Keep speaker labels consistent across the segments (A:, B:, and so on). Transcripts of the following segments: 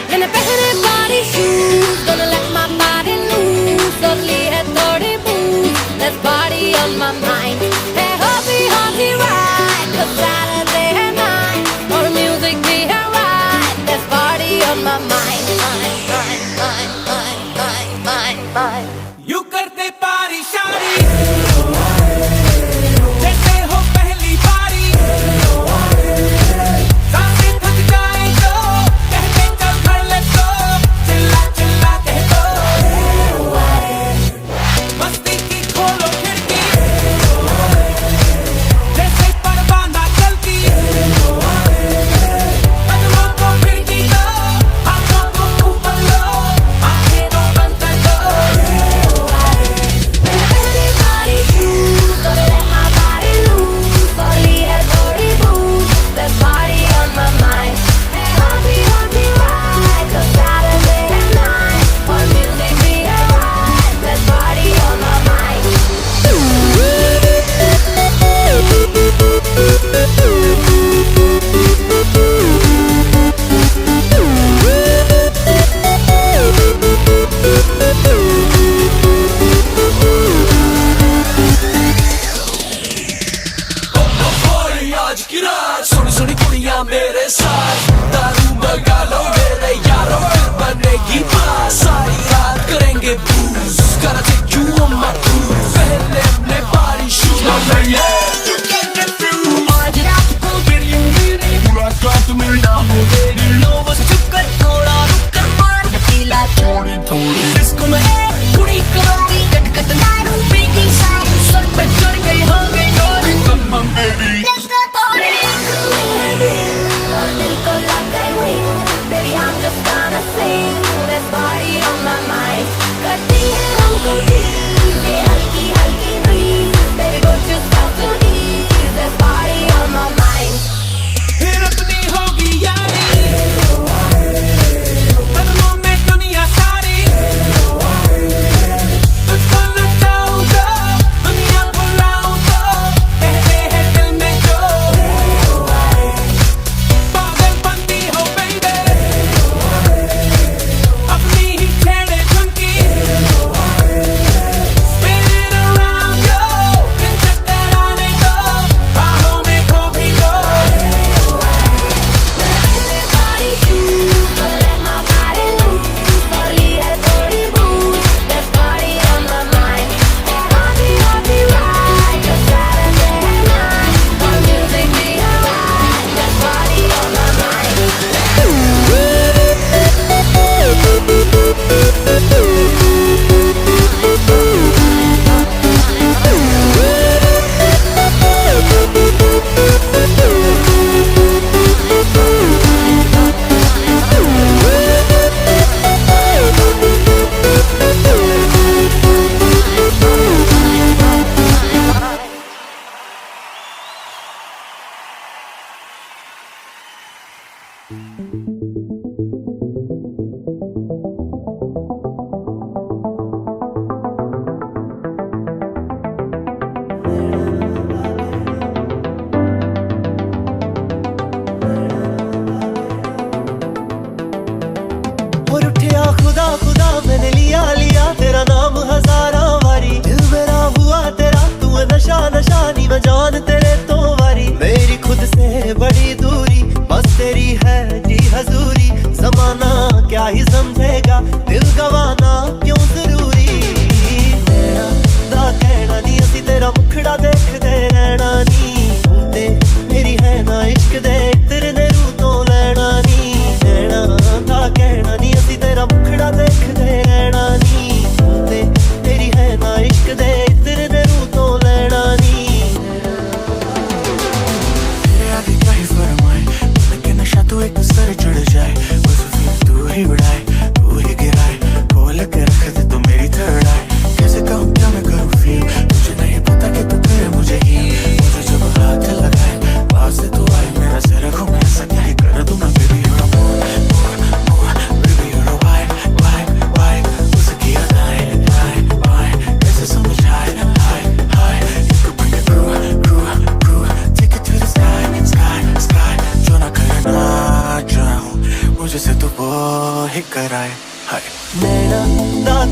A: मैंने पहने body shoes, gonna let my body loose. Slowly है थोड़ी booze, there's party on my mind. Hey hobby right, 'cause Saturday night, और music भी है right, there's party on my mind.
B: You करते पारी शारी जैसे हो पहली बारी, सांसें थक जाए तो कहते चल भर ले तो, चिल्ला चिल्ला कह दो मस्ती की खोलो खिड़की, जैसे परवाना चलती कदमों को फिरकी दो, हाथों को ऊपर लो, आंखें दो बंद कर दो।
A: पहने body shoes, gonna let my body loose. Slowly है थोड़ी booze, there's party on my mind. Hey hobby right, 'cause Saturday night, और music भी है right, there's party on my mind.
B: आज की रात सुनी सुनी कुड़ियां मेरे साथ, दारू मंगा लो मेरे यारों, फिर बनेगी बात, सारी रात करेंगे booze, gotta take you on my cruise, पहले अपने party shoes ना पहले you can refuse, आज रात को गिरेंगे रे मुलाकात में ना हो मेरी लोग चुप कर थोड़ा रुक कर मार पीला थोड़ी थोड़ी डिस्को में कुड़ी करोड़ी कट कट दारू पीती सारी सर पे चढ़ गई हो गई गोरी come on baby
A: Let's go party, baby. और दिल को लग गई हुई, baby I'm just gonna sing, there's party on my mind. करती है हमको tease, ये हल्की हल्की breeze, baby don't you stop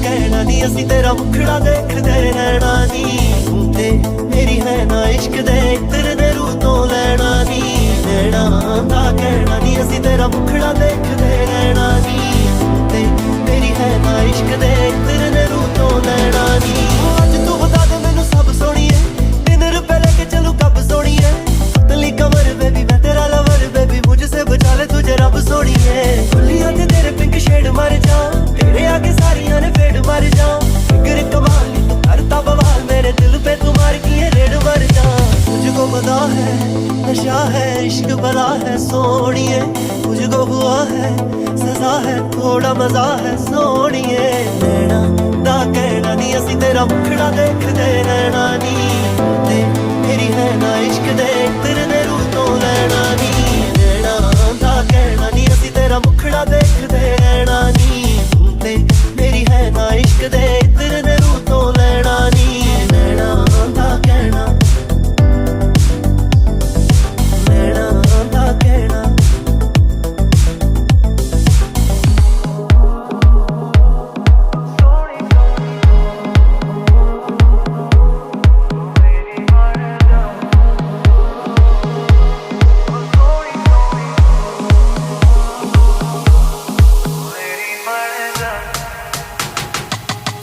C: कहना नी असी तेरा मुखड़ा देखदे रहना नी तू ते मेरी है ना इश्क दे इत्र दे रूह तो लैना नी नैना दा कहना नी असी तेरा मुखड़ा देखदे रहना नी तू ते मेरी है ना इश्क दे इत्र दे रूह तो लैना नी आज तू बता दे मैनू सब सोहणीए दिन रुपए लेके चलूं कब सोहणीए पतली कमर बेबी मैं तेरा लवर बेबी मुझसे बचा ले तुझे रब सोहणीए खुलियां ते तेरे पिंक शेड मर जा तेरे आगे सारियां ने फेड मर जा फिगर कमाल नी तू करता बवाल मेरे दिल पे तुम्हारी की रेड मर जा मुझको पता है नशा है इश्क बला है सोहणीए मुझको हुआ है सजा है थोड़ा मजा है सोहणीए नैना दा कहना नी असी तेरा मुखड़ा देखदे रहना नी ते मेरी है ना इश्क दे तेरे दे रूह तो लैना नी नैना दा कहना नी असी तेरा मुखड़ा देखदे रहना नी ते मेरी है ना इश्क दे तेरे दे रूह तो लैना नी नैना दा कहना नैना दा कहना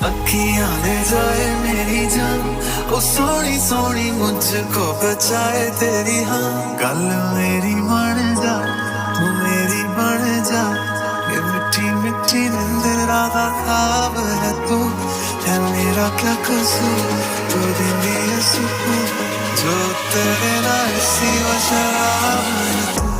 D: अखियां ले जाए मेरी जान ओ सोनी सोनी मुझको बचाए तेरी हाँ गल मेरी बन जा तू मेरी बन जा ये मिठी मिठी निंदरा का ख्वाब है तू है मेरा क्या कसूर तू दिंदी है सुकून जो तेरे नाल सिवा शराब है तू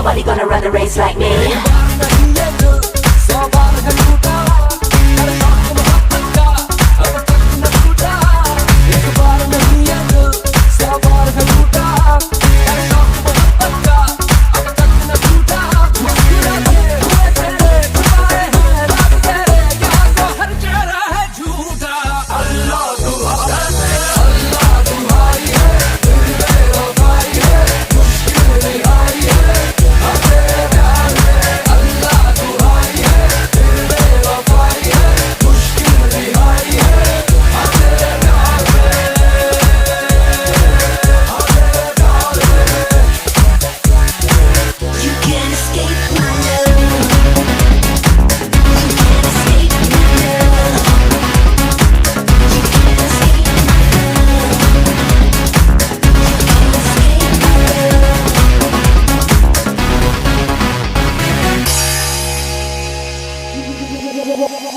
A: nobody gonna run the race like me.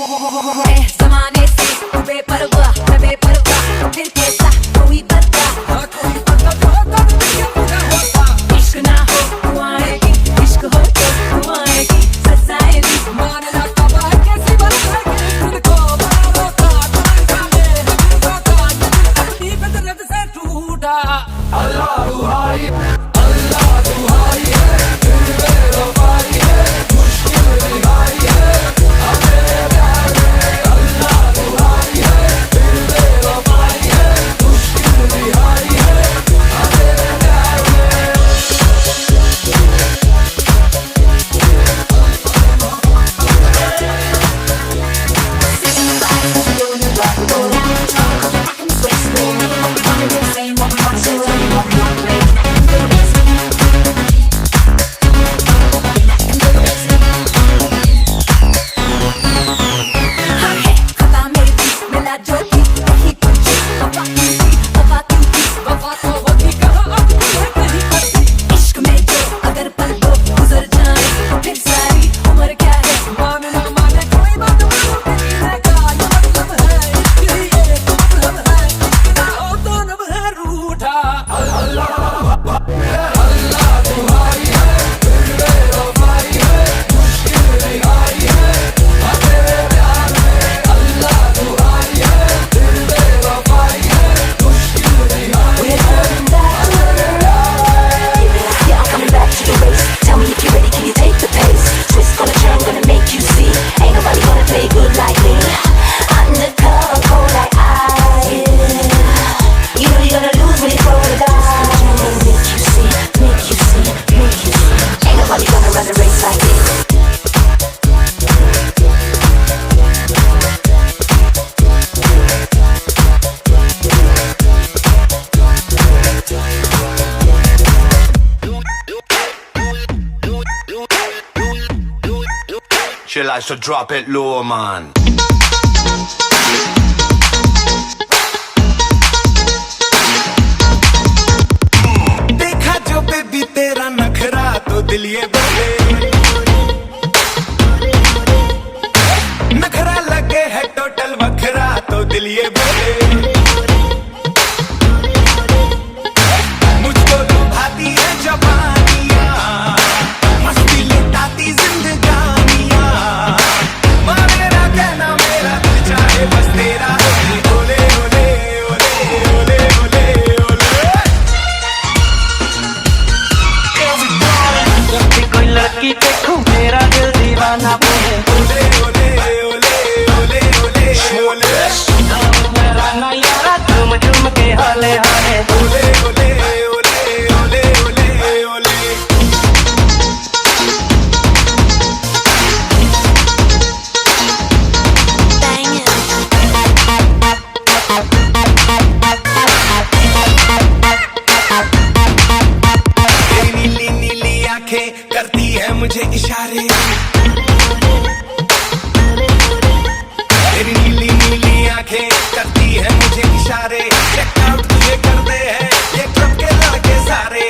E: ज़माने से तू बेपरवाह मैं बेपरवाह फिर कैसा कोई बता इश्क ना हो तू आएगी इश्क हो तो तू आएगी सजाएगी मानना कब कैसी बात है खुद को रोका फितरत से टूटा अल्लाह दुहाई है फिर बेवफाई है मुश्किल रिहाई है
F: She likes to drop it low, man.
D: देखा जो बेबी तेरा नखरा तो दिल ये बोले नखरा लगे है टोटल वखरा तो दिल ये बोले मुझको लुभाती है जवानियां मस्ती लुटाती जिंदगानियां माँ मेरा कहना मेरा दिल चाहे बस तेरा ओले ओले ओले ओले ओले ओले
C: जब भी कोई लड़की देखूं मेरा दिल दीवाना बोले
D: ओले ओले ओले ओले ओले ओले
C: मेरा नयारा झूम झूम के हाले हाले
D: ओले ओले ओले ओले ओले ओले तेरी नीली नीली आंखें करती है मुझे इशारे तेरी नीली नीली आंखें करती है मुझे इशारे चेक आउट तुझे करते हैं ये क्लब के लड़के सारे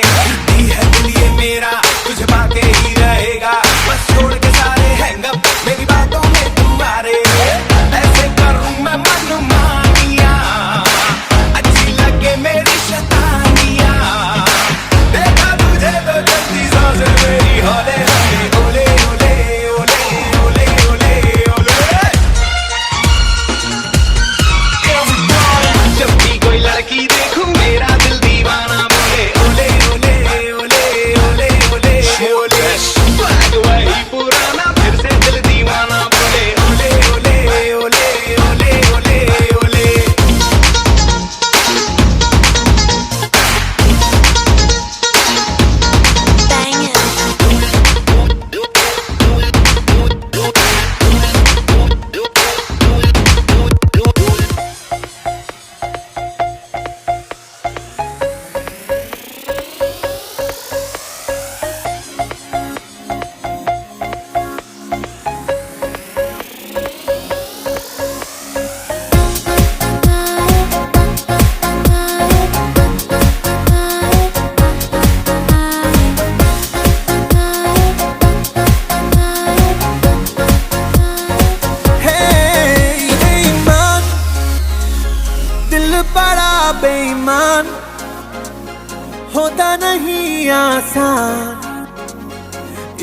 D: दी है दिल ये मेरा तुझे पाके ही रहेगा बस छोड़ के सारे हैंग अप मेरी बातों में तुम्हारे ऐसे करूं मैं मनमानियां अच्छी लगे मेरी शैतानियां देखा तुझे तो जल्दी सांसें मेरी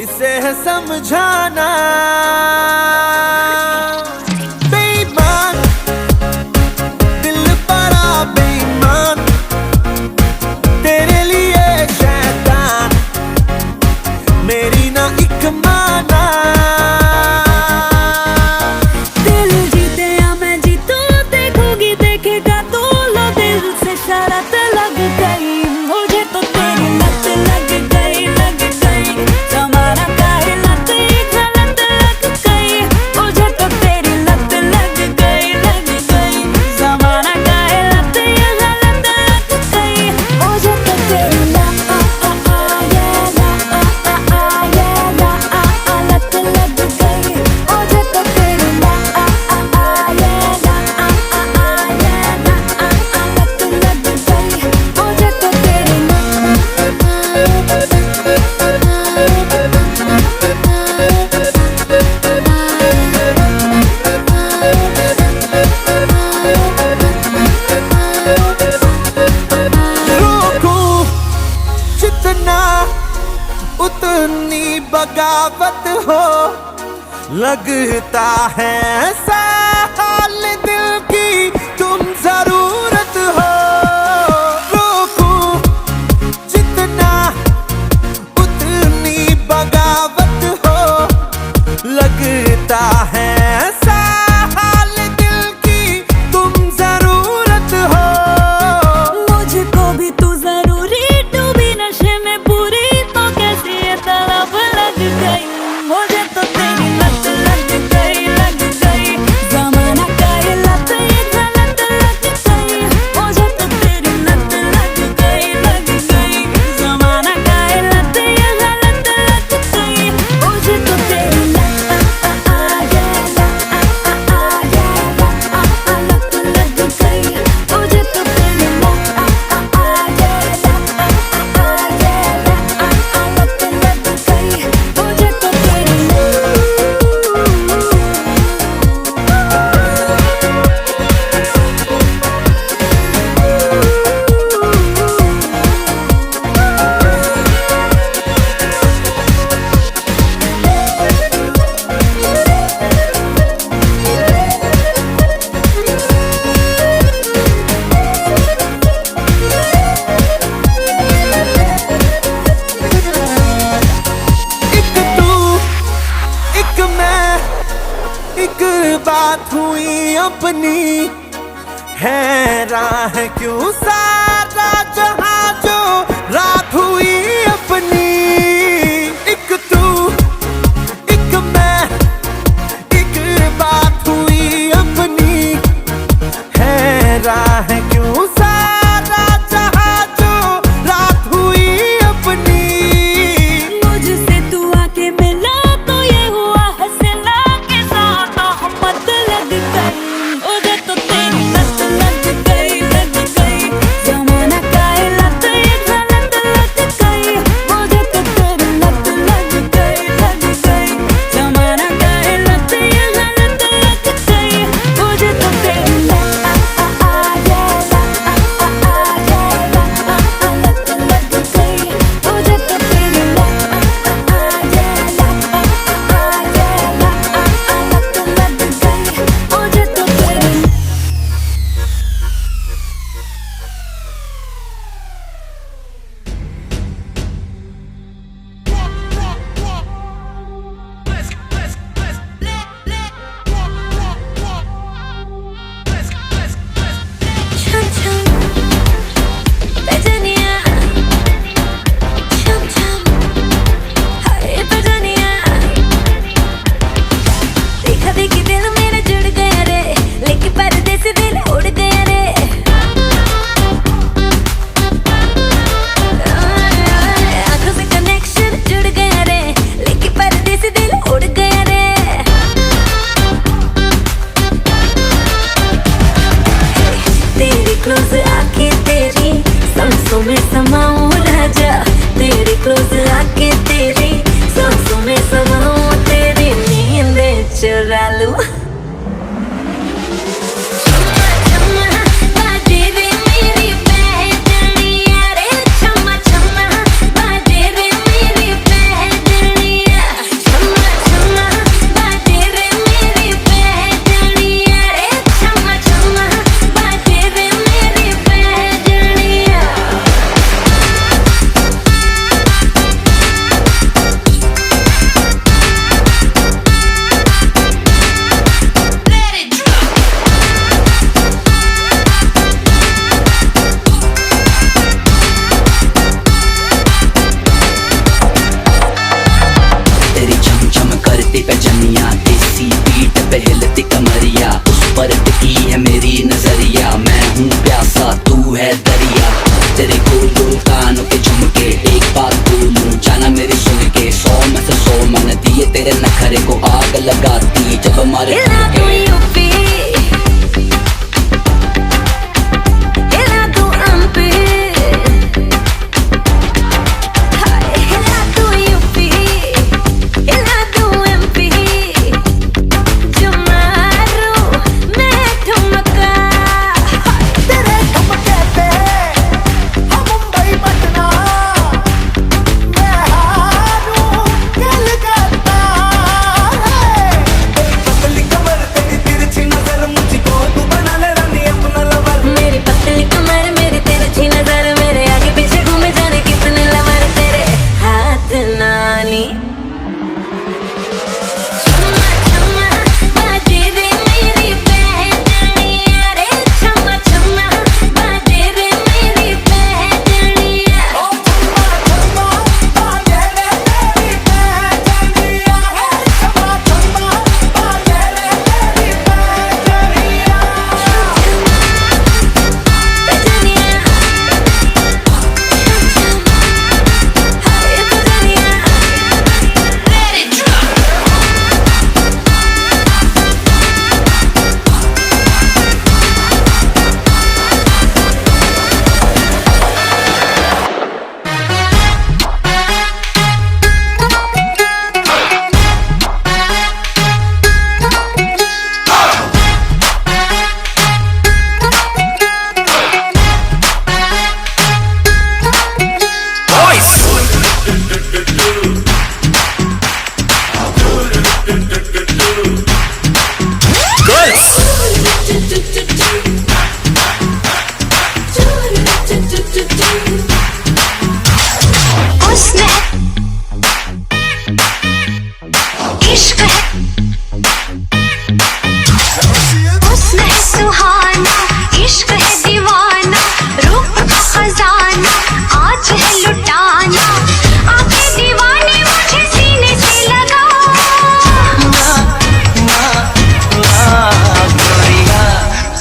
C: इसे समझाना बेईमान दिल बड़ा बेईमान तेरे लिए शैतान मेरी ना एक माना
E: दिल जीते या मैं जीतूं देखूंगी देखेगा तू लो दिल से शरत लग गई मुझे तो तेरी लत लग गई जमाना काहे लत गलत लग गई मुझे तो तेरी लत लग गई जमाना काहे लत गलत लग गई मुझे तो तेरी लत लग गई मुझे तो तेरी
C: रोकूं जितना उतनी बगावत हो लगता है ऐसा हाल दिल की तुम जरूरत हो रोकूं जितना उतनी बगावत हो लगता है ऐसा हाल दिल की तुम जरूरत हो
E: मुझको भी तू जरूरी डूबी नशे में पूरी तो कैसी ये तलब लग गई मुझे तो तेरी लत लग गई जमाना काहे लत ये गलत लग गई मुझे तो तेरी लत लग गई जमाना काहे लत ये गलत लग गई मुझे तो तेरी लत लग गई मुझे तो तेरी
C: एक तू एक मैं एक बात हुई अपनी हैरान है क्यों सारा जहां जो रात हुई अपनी एक तू एक मैं एक बात हुई अपनी हैरान है क्यों सारा जहां जो रात हुई अपनी
E: मुझसे तू आके मिला तो ये हुआ हंसना के साथ मोहब्बत लग गई मुझे तो तेरी लत लग गई जमाना काहे लत ये गलत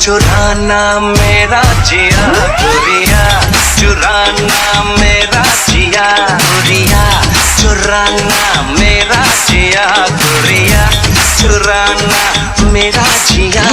G: चुराना मेरा जिया गोरिया, चुराना मेरा जिया गोरिया, चुराना मेरा जिया गोरिया, चुराना मेरा जिया।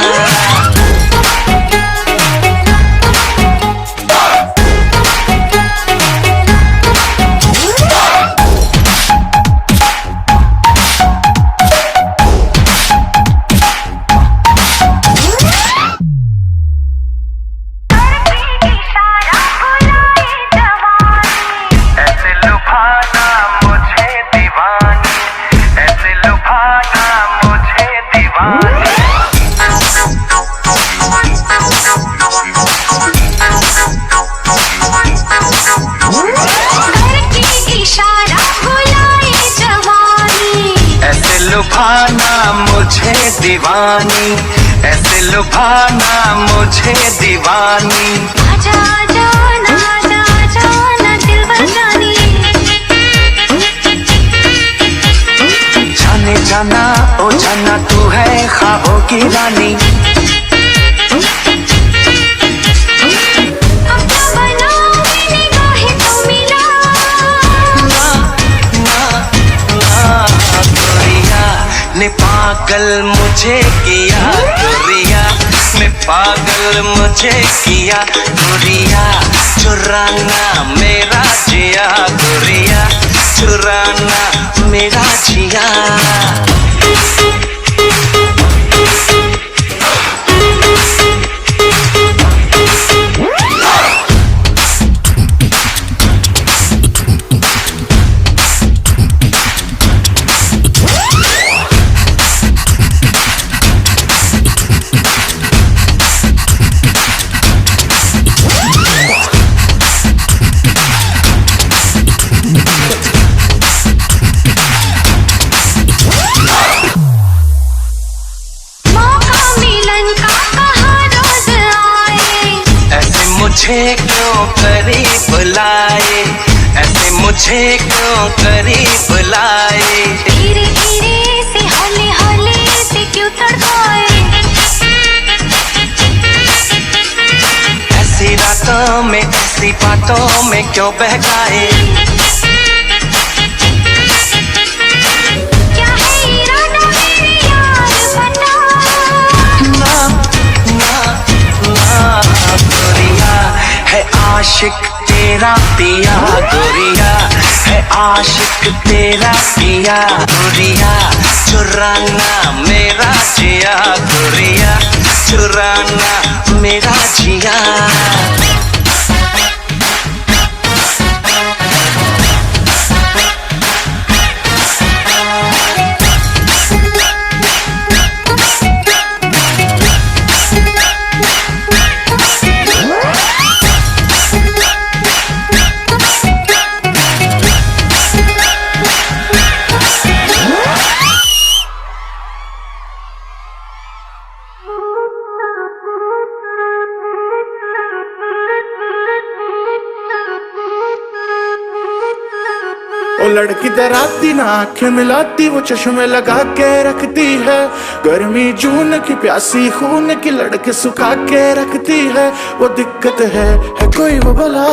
G: लुभाना मुझे दीवानी, ऐसे लुभाना मुझे दीवानी।
A: आजा आजा ना आजा आजा ना दिल बजानी,
G: जाने जाना ओ जाना तू है ख्वाबों की रानी। ने पागल मुझे किया गोरिया, ने पागल मुझे किया गोरिया, चुराना मेरा जिया गोरिया, चुराना मेरा जिया। मुझे क्यों करीब लाए, ऐसे मुझे क्यों करीब लाए।
A: धीरे धीरे से हौले हौले से क्यों तड़पाए,
G: ऐसी रातों में ऐसी बातों में क्यों बहकाए।
A: क्या है इरादा मेरे यार बना,
G: ना ना ना गोरिया है आशिक तेरा पिया गोरिया, है आशिक तेरा पिया गोरिया, चुराना मेरा जिया गोरिया, चुराना मेरा जिया।
H: ओ लड़की डराती ना आंखें मिलाती, वो चश्मे लगा के रखती है, गर्मी जून की प्यासी खून की लड़के सुखा के रखती है। वो दिक्कत है कोई वो भला,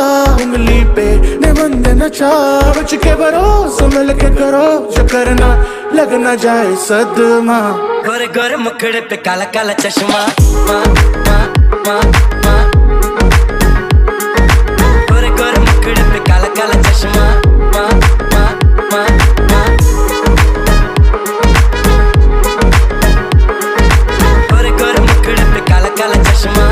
H: उंगली पे निबंध नचा, बच के भरोसे मिल के करो जो करना, लग ना जाए सदमा।
G: गोरे गोरे मुखड़े पे काला काला चश्मा, माँ माँ माँ माँ, गोरे गोरे मुखड़े पे काला काला चश्मा, माँ माँ माँ माँ, गोरे गोरे मुखड़े पे काला काला चश्मा,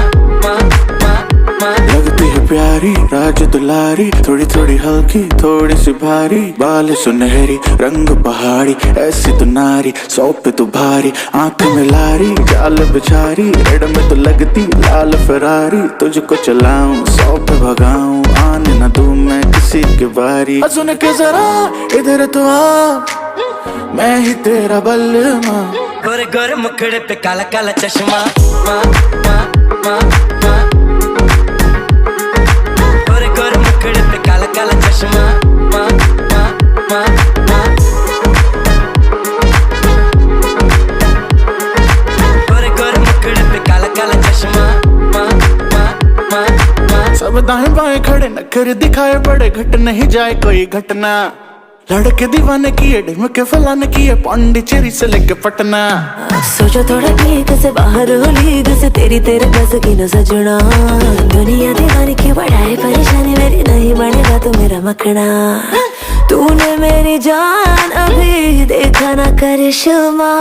G: माँ माँ माँ।
H: लगती है प्यारी राज दुलारी, थोड़ी थोड़ी हल्की थोड़ी सी भारी, बाल सुनहरी रंग पहाड़ी, ऐसी तो नारी 100 पे तो भारी, आंख में लारी जाल बिछारी, रेड में तो लगती लाल फरारी, तुझको चलाऊं 100 पे भगाऊं, आने न दूं मैं किसी की बारी। सुन के जरा इधर तो आ, मैं ही तेरा बल्लमा।
G: गोरे गोरे मुखड़े पे काला काला चश्मा, माँ माँ माँ माँ, गोरे गोरे मुखड़े पे काला काला चश्मा, माँ माँ माँ माँ, गोरे गोरे मुखड़े पे काला काला चश्मा।
H: नखर दिखाए बड़े घट नहीं जाए कोई घटना लड़के दीवाने किए ढिम के फलाने किए पांडिचेरी से लेके पटना
E: सोचो थोड़ा ठीक से बाहर हो लीग से तेरे बस की न सजना दुनिया दीवानी की बढ़ाए परेशानी मेरी नहीं बनेगा तो मेरा मखना तूने मेरी जान अभी देखा ना करिश्मा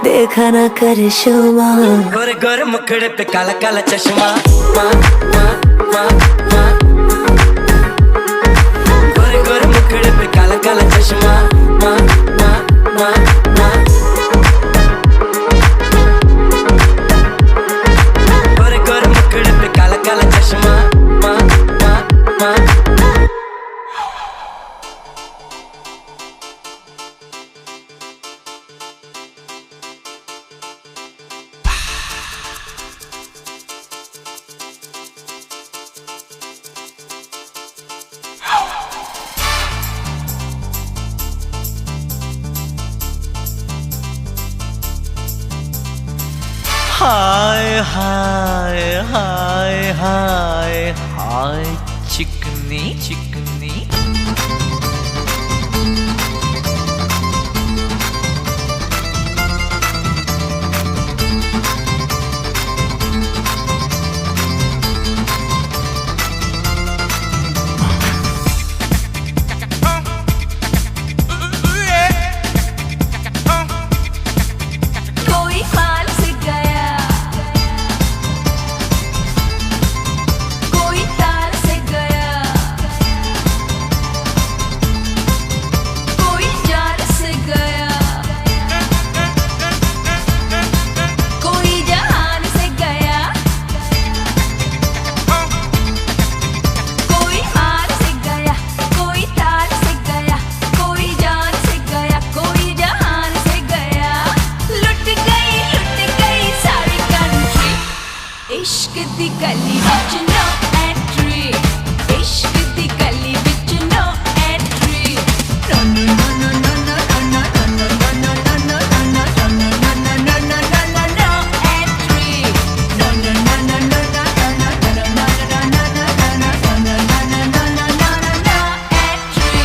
E: देखा ना करिश्मा
G: गोरे गोरे मुखड़े पे काला काला चश्मा माँ माँ माँ माँ गोरे गोरे मुखड़े पे काला काला चश्मा माँ माँ माँ माँ गोरे गोरे मुखड़े पे काला काला चश्मा माँ माँ माँ
I: हाय हाय हाय हाय हाय चिकनी चिकनी
A: कोई पाल से गया कोई तार से गया कोई जान से गया कोई जहान से गया कोई हार से गया कोई तार से गया कोई जान से गया कोई जहान से गया लुट गई सारी कंट्री इश्क दी गली विच नो एंट्री इश्क दी गली विच no entry no no no no no no no no no no no no no no no entry no no no no no no no no no entry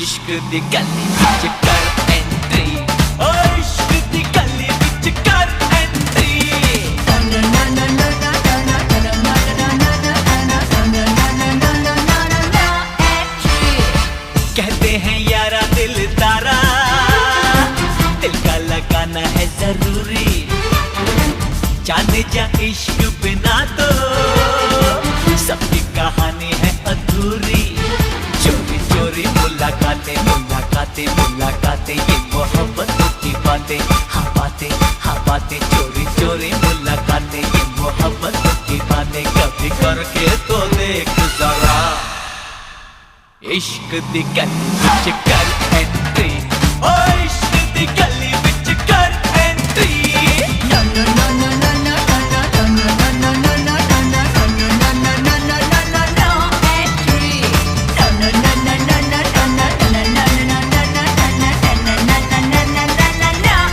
I: इश्क दी गली विच कर एंट्री ओ इश्क दी गली विच कर एंट्री कहते हैं यारा दिल तारा दिल का लगाना है जरूरी जाने जा इश्क बिना तो सबकी कहानी है अधूरी चोरी चोरी मुलाकातें मुलाकातें मुलाकातें ये मोहब्बत की बातें हाँ बातें चोरी चोरी मुलाकातें ये मोहब्बत की बातें कभी करके तो देख जरा इश्क दी गली विच कर एंट्री ओ इश्क दी गली विच कर एंट्री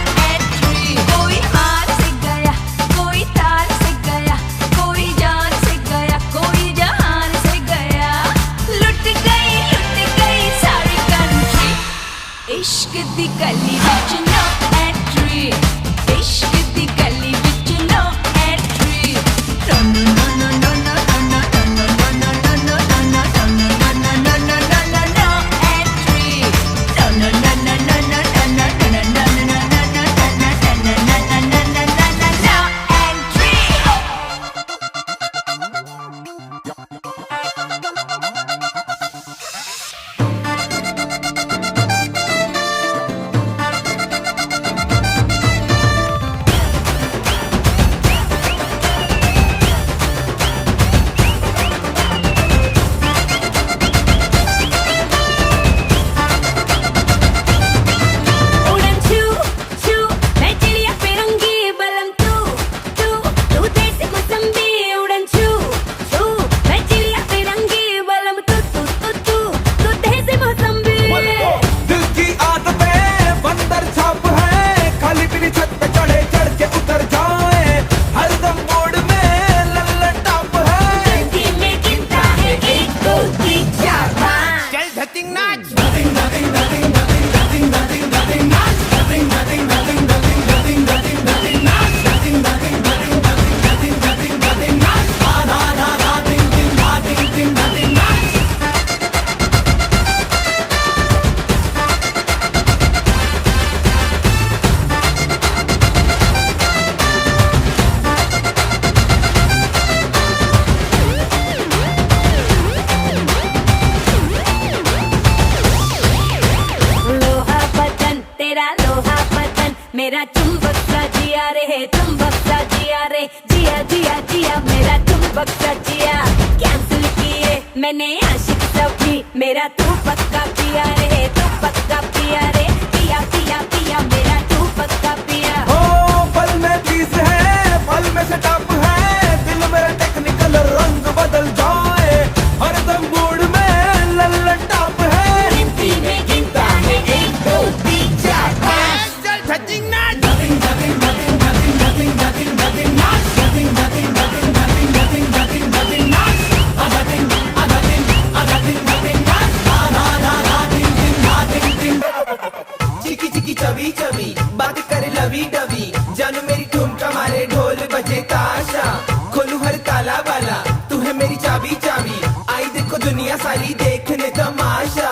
E: कोई हार से गया कोई तार से गया कोई जान से गया कोई जहान से गया लुट गई सारी कंट्री इश्क दी गली विच नो एंट्री इश्क दी गली विच नो एंट्री उड़न छू छू मैं चिड़िया फिरंगी बलम तू देश मौसम्बी उड़न छू छू मैं चिड़िया फिरंगी बलम तू देश मौसम्बी
B: दिल की आदतें बंदर छाप है खाली पीली छत पे चढ़े चढ़ के उतर जाए हरदम मोड़ में लल्लन टाप है
E: जिंदगी में गिनता है 1 2 3 4 5
B: चल धतिंग नाच
E: लोहा बदन तेरा लोहा बदन मेरा चुंबक सा जिया रे चुंबक सा जिया रे जिया जिया जिया मेरा चुंबक सा जिया कैंसिल किए मैंने आशिक सभी मेरा तू पक्का पिया रे तू पक्का पिया रे पिया पिया पिया मेरा तू पक्का पिया
B: ओ पल में पीस है पल में से टप है दिल मेरा टेक्निकल रंग बदल जाए हरदम मूड में लल्लन टाप है
E: जिंदगी में गिनता है 1 2 3 4 5
B: चल धतिंग नाच
J: चिकी चिकी चबी चबी बात करे लवी डबी जानू मेरी ठुमका मारे ढोल बजे ताशा खोलू हर ताला वाला तू है मेरी चाबी चाबी आई देखो दुनिया सारी देखने तमाशा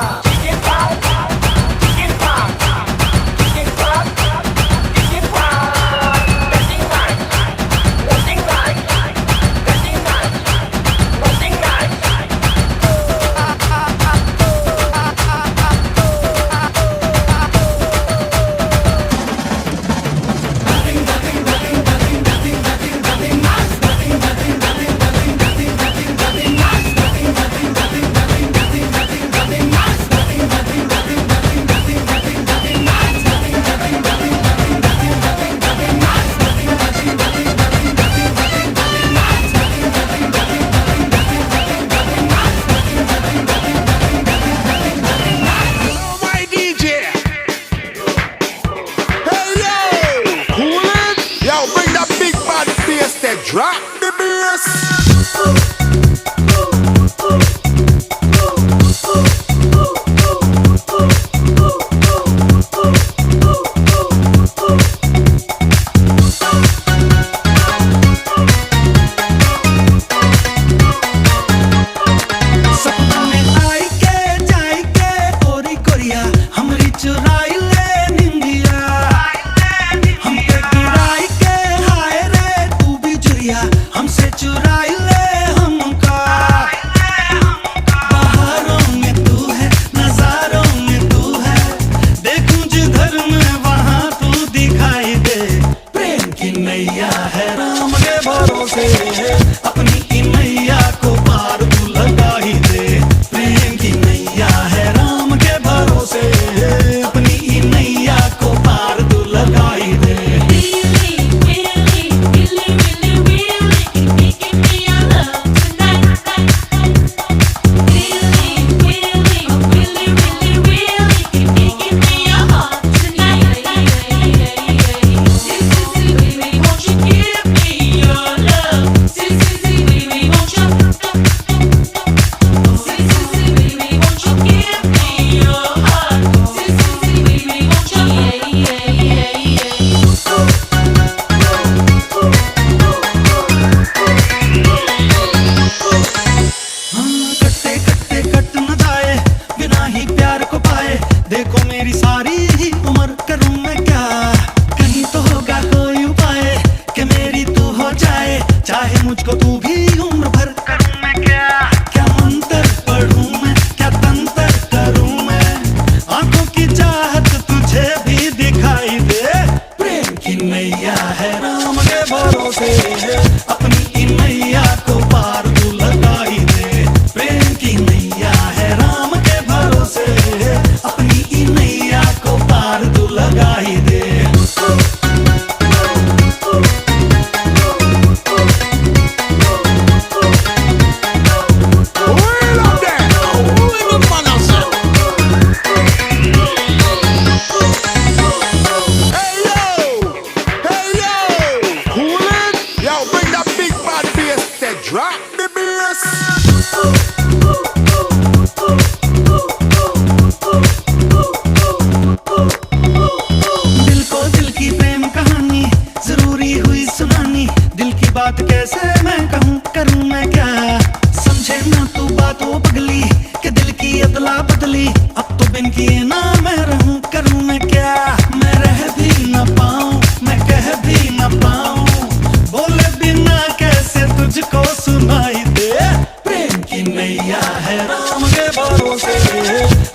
C: है राम के भरोसे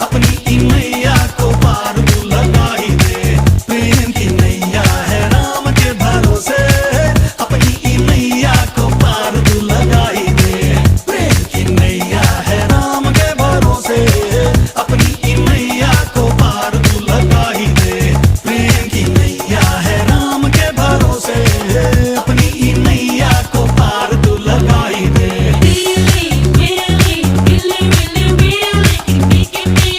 C: अपनी ई मैया को पार तू लगा ही दे प्रेम की नैया है राम के भरोसे अपनी ई मैया को पार तू लगा ही दे प्रेम की नैया है राम के भरोसे अपनी ई मैया को पार तू लगा ही दे प्रेम की नैया है राम के भरोसे अपनी ई नैया को पार तू लगा ही दे
E: Really, really, really, really, really, making me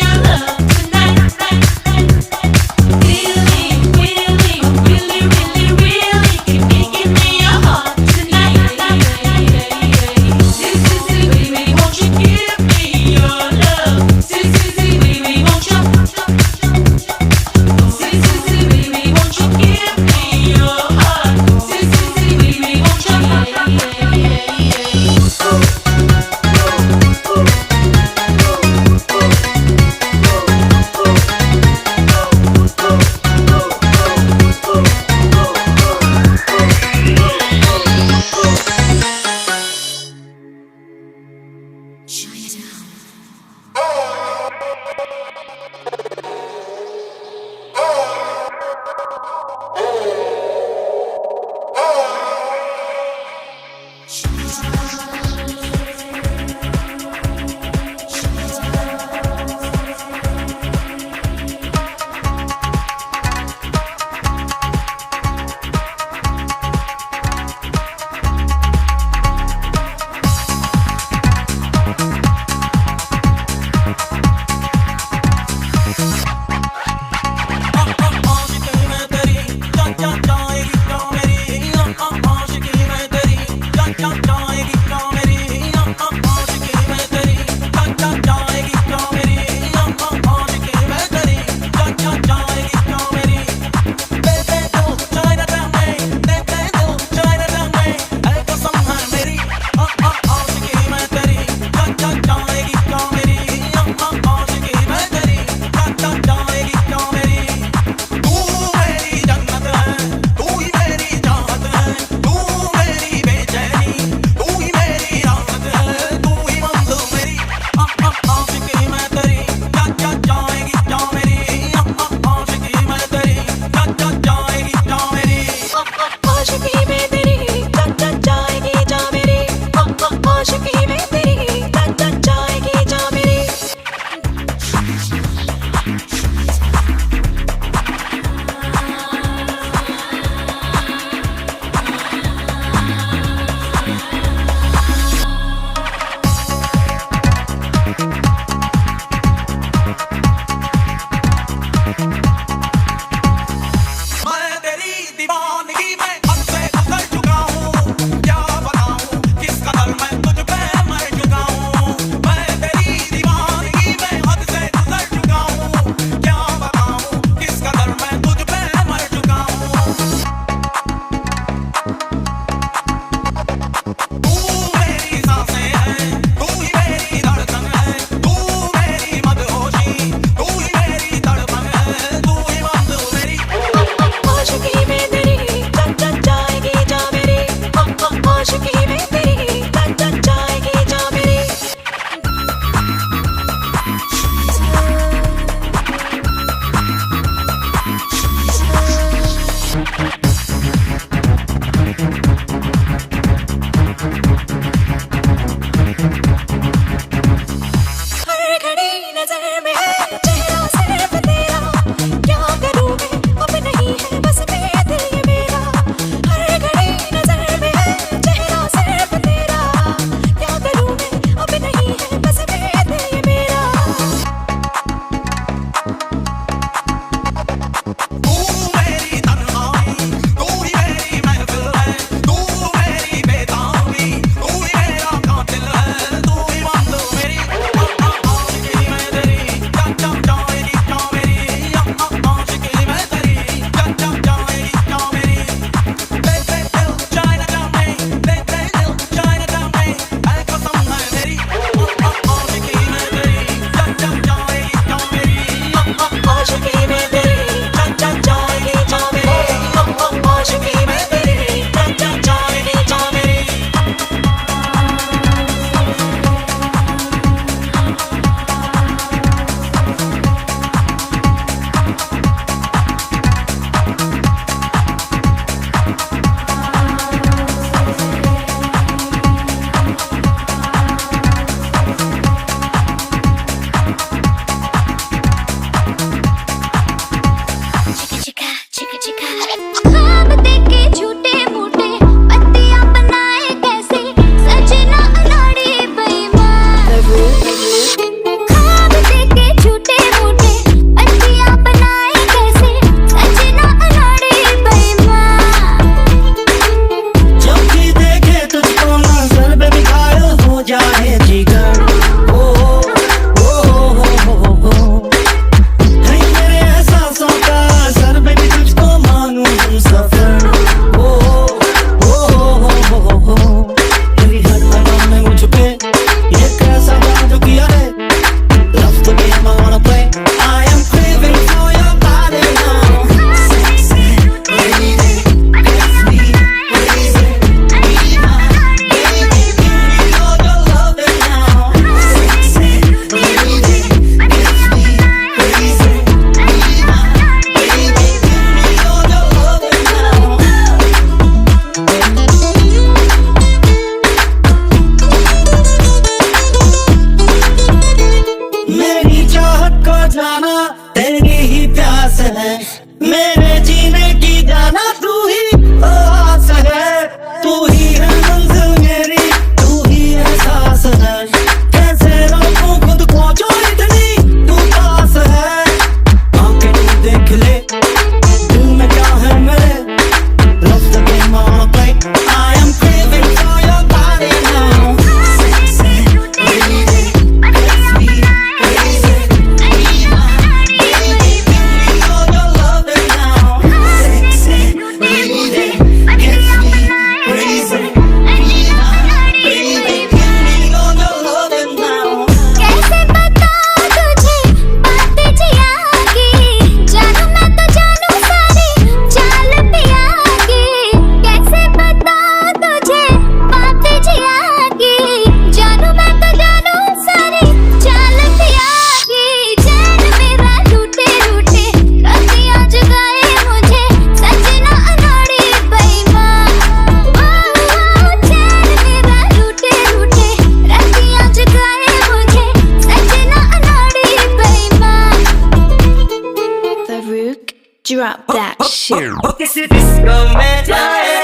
E: drop that shit.
G: वो किसी डिस्को में जाए,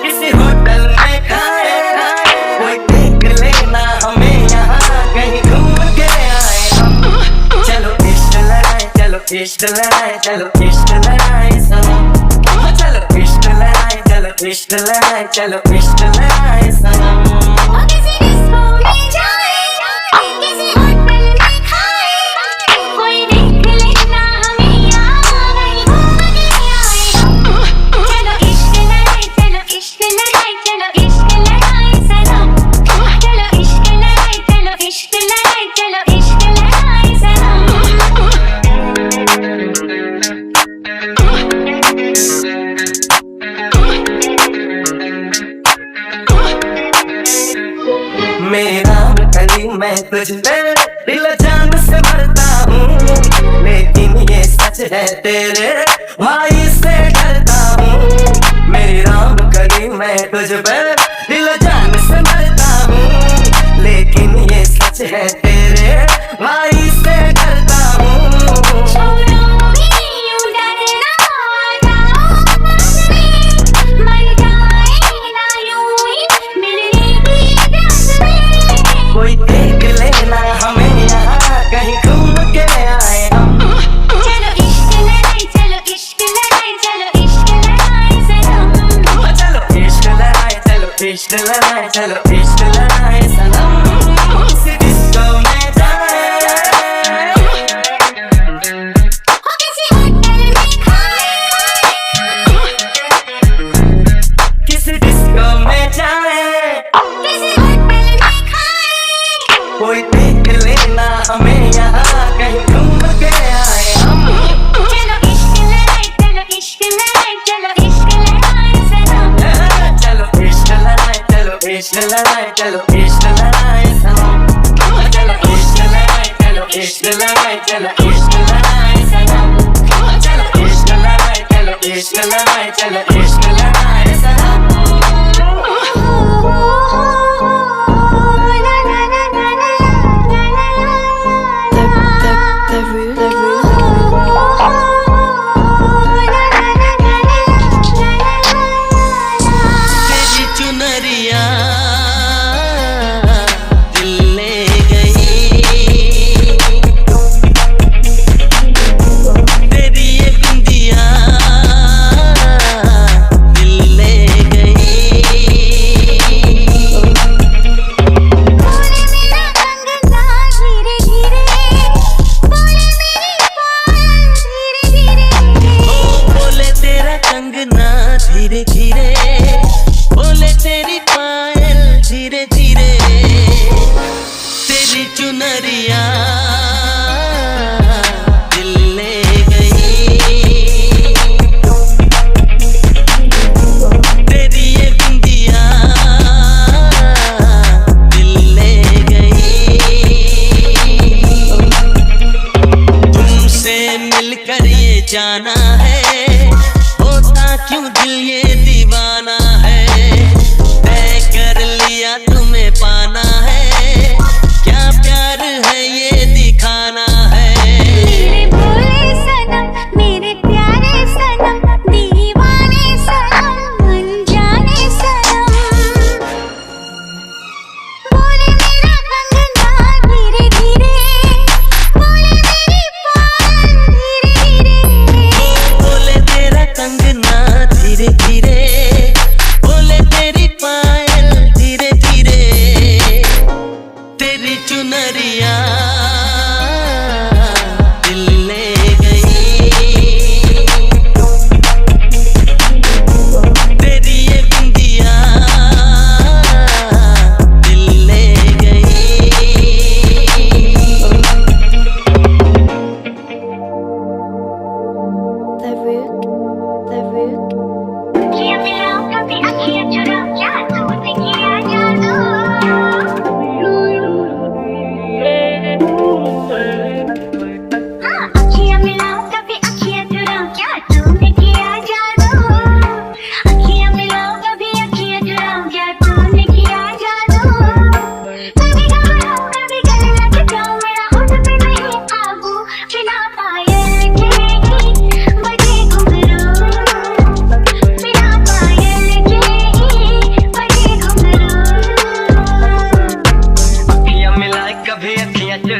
G: किसी होटल में खाए, कोई देख लेना हमें यहाँ कहीं घूम के आए हम। चलो इश्क लड़ाए, चलो इश्क लड़ाए, चलो इश्क लड़ाए सनम। चलो इश्क लड़ाए, चलो इश्क लड़ाए, चलो इश्क लड़ाए सनम।
A: किसी डिस्को में जाए, किसी होटल में खाए, कोई देख लेना हमें यहाँ कहीं घूम के आए हम। चलो इश्क लड़ाए, चलो इश्क लड़ाए, चलो इश्क लड़ाए सनम। चलो इश्क लड़ाए, चलो इश्क लड़ाए, चलो इश्क लड़ाए सनम।
G: मेरे नाम कली मैं तुझ पे दिल जान से मरता हूँ, लेकिन ये सच है तेरे भाई से डरता हूँ। मेरे राम कली मैं तुझ पे दिल जान से मरता हूँ, लेकिन ये सच है तेरे भाई से डरता हूँ। कोई देख लेना हमें यहाँ कहीं घूम के आए हम।
A: चलो इश्क लड़ाए, चलो इश्क लड़ाए, चलो इश्क लड़ाए सनम।
G: चलो इश्क लड़ाए, चलो इश्क लड़ाए, चलो इश्क लड़ाए सनम। किसी डिस्को में जाए,
A: किसी होटल में खाए,
G: किसी डिस्को में जाए,
A: किसी होटल में खाए,
G: कोई देख लेना हमें यहाँ कहीं घूम के आए हम।
A: चलो इश्क लड़ाए, चलो इश्क लड़ाए, चलो इश्क लड़ाए सनम।
G: चलो इश्क लड़ाए, चलो इश्क लड़ाए, चलो इश्क लड़ाए सनम। चलो इश्क लड़ाए, चलो इश्क लड़ाए, चलो इश्क लड़ाए सनम। चलो इश्क लड़ाए, चलो इश्क लड़ाए, चलो इश्क लड़ाए सनम। तेरी चुनरिया दिल ले गई, तेरी ये बिंदिया दिल ले गई। बोले तेरा कंगना धीरे धीरे, बोले तेरी पायल धीरे धीरे, तेरी चुनरिया दिल ले गई, तेरी ये बिंदिया दिल ले गई। तुमसे मिलकर ये जाना है, होता क्यों दिल ये दीवाना है। तय कर लिया तुम्हें पाना है, क्या प्यार है ये दिखाना है।
A: मेरे भोले सनम, मेरे प्यारे सनम, दीवाने सनम, अनजाने सनम। बोले मेरा कंगना धीरे धीरे, बोले मेरी पायल धीरे धीरे।
G: बोले तेरा कंगना धीरे धीरे,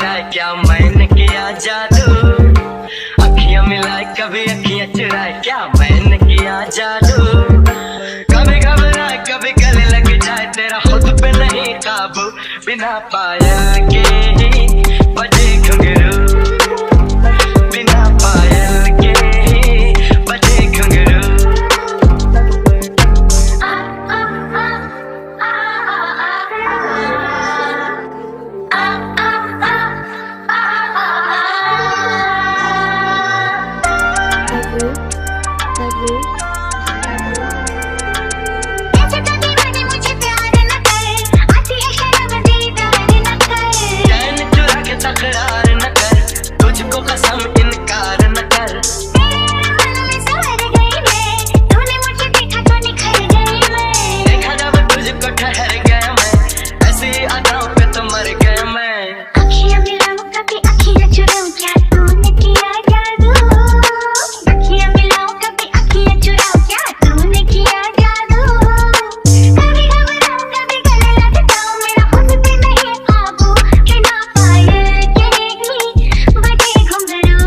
G: चुराए क्या मैंने किया जादू, अखियां मिलाए कभी अखियां चुराए क्या मैंने किया जादू, कभी घबराए कभी गले लग जाए तेरा खुद पे नहीं काबू, बिना पायल के ही बजे घुंघरू, बिना पायल के ही बजे घुंघरू। चैन चुरा के तकरार न कर, तुझको कसम इनकार न कर, देखा जब तुझको ठहर गया मैं, ऐसी अदाओं पे तो मर गया मैं।
A: अखियां मिलाऊं कभी अखियां चुराऊं क्या तूने किया जादू, अखियां मिलाऊं कभी अखियां चुराऊं क्या तूने किया जादू, कभी घबराऊं कभी गले लग जाऊं मेरा खुद पे नहीं काबू, बिना पायल के ही बजे घुंघरू,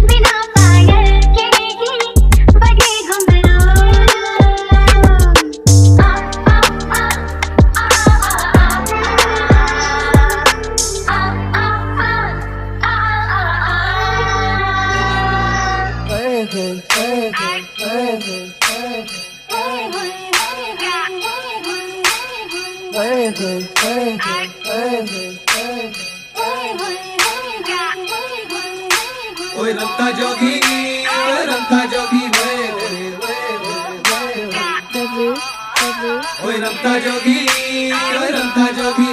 A: बिना पायल के ही बजे घुंघरू।
J: ओए रंता जोगी रंता जोगी ओए रंता जोगी रंता जोगी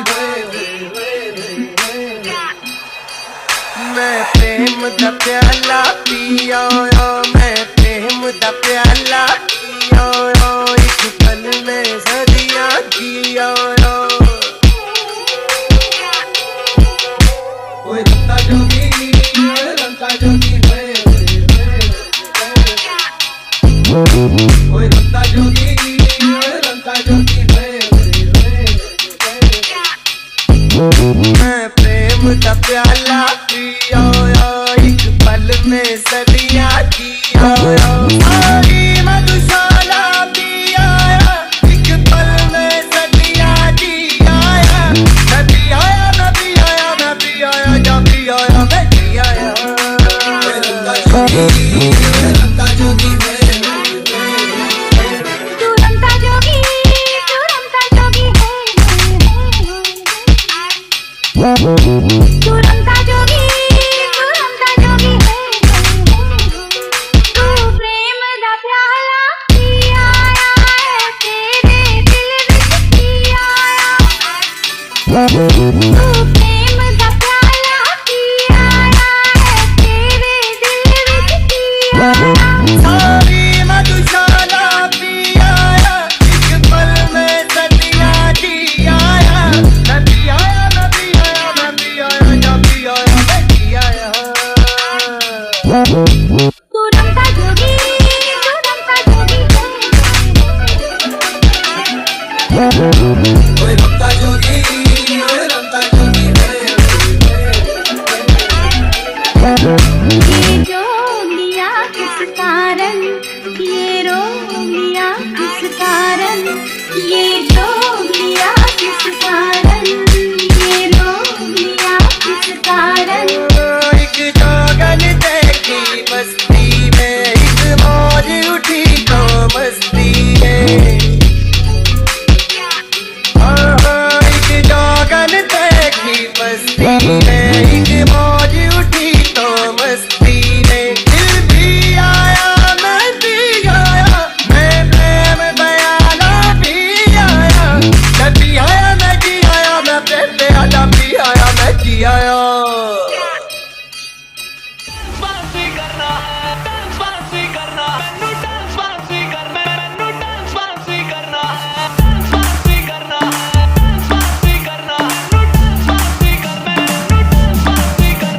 C: मैं प्रेम दा प्याला पिया, मैं प्रेम दा प्याला पिया, एक पल में सदियां जिया।
J: ओए रंता जोगी रंता जोगी ओए रंता जोगी रंता जोगी
C: मैं प्रेम दा प्याला पिया, एक पल में सदियां जिया। सारी मधुशाला पिया, एक पल में सदियां जिया। मैं भी आया मैं भी आया मैं भी आया जा भी आया मैं जी आया।
J: रंता जोगी रंता जोगी
A: तू रंता जोगी है, तू रंता जोगी है, तू प्रेम दा प्याला पिया है, तेरे दिल विच पिया, तू प्रेम दा प्याला पिया है, तेरे दिल विच पिया।
C: सारी मधुशाला पिया, एक पल में सदियां जिया। मैं भी आया मैं भी आया मैं भी आया जा भी आया मैं जी आया।
A: तू रंता जोगी
J: ओए रंता जोगी रंता जोगी
A: ये जोगिया किस कारण, ये रोगिया किस कारण, ये जोगिया किस कारण, ये रोगिया किस कारण।
C: एक जोगन देखी मस्ती में, एक मौज उठी तो मस्ती में। एक जोगन देखी मस्ती में, एक मौज उठी तो मस्ती में। दिल भी आया मैं भी आया, मैं प्रेम बयाना भी आया। मैं भी आया मैं जी आया, मैं प्रेम बयाना भी आया मैं जी आया।
I: बांसी करना है, डांस बांसी करना, मैनू डांस बांसी करना, मैनू डांस बांसी करना है, डांस बांसी करना है, डांस बांसी करना, मैनू डांस बांसी करना, मैनू डांस बांसी करना।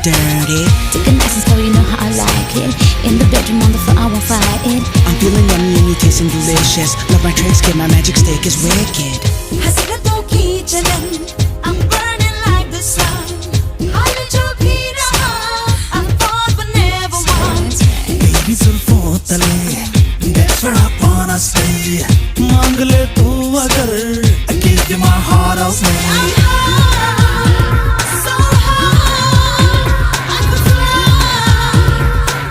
K: dirty.
E: Take it nice and slow, you know how I like it. In the bedroom, on the floor, I won't fight it.
K: I'm feeling yummy and you tasting delicious. Love my tricks, get my magic stick is wicked.
E: हसरतों की जलन, I'm burning like the sun. हाल जो भी रहा, I fought but never won.
K: Baby जुल्फों तले, that's where I wanna stay. मांग ले तू अगर, I give you my heart away.
E: I'm high, so high, I could fly.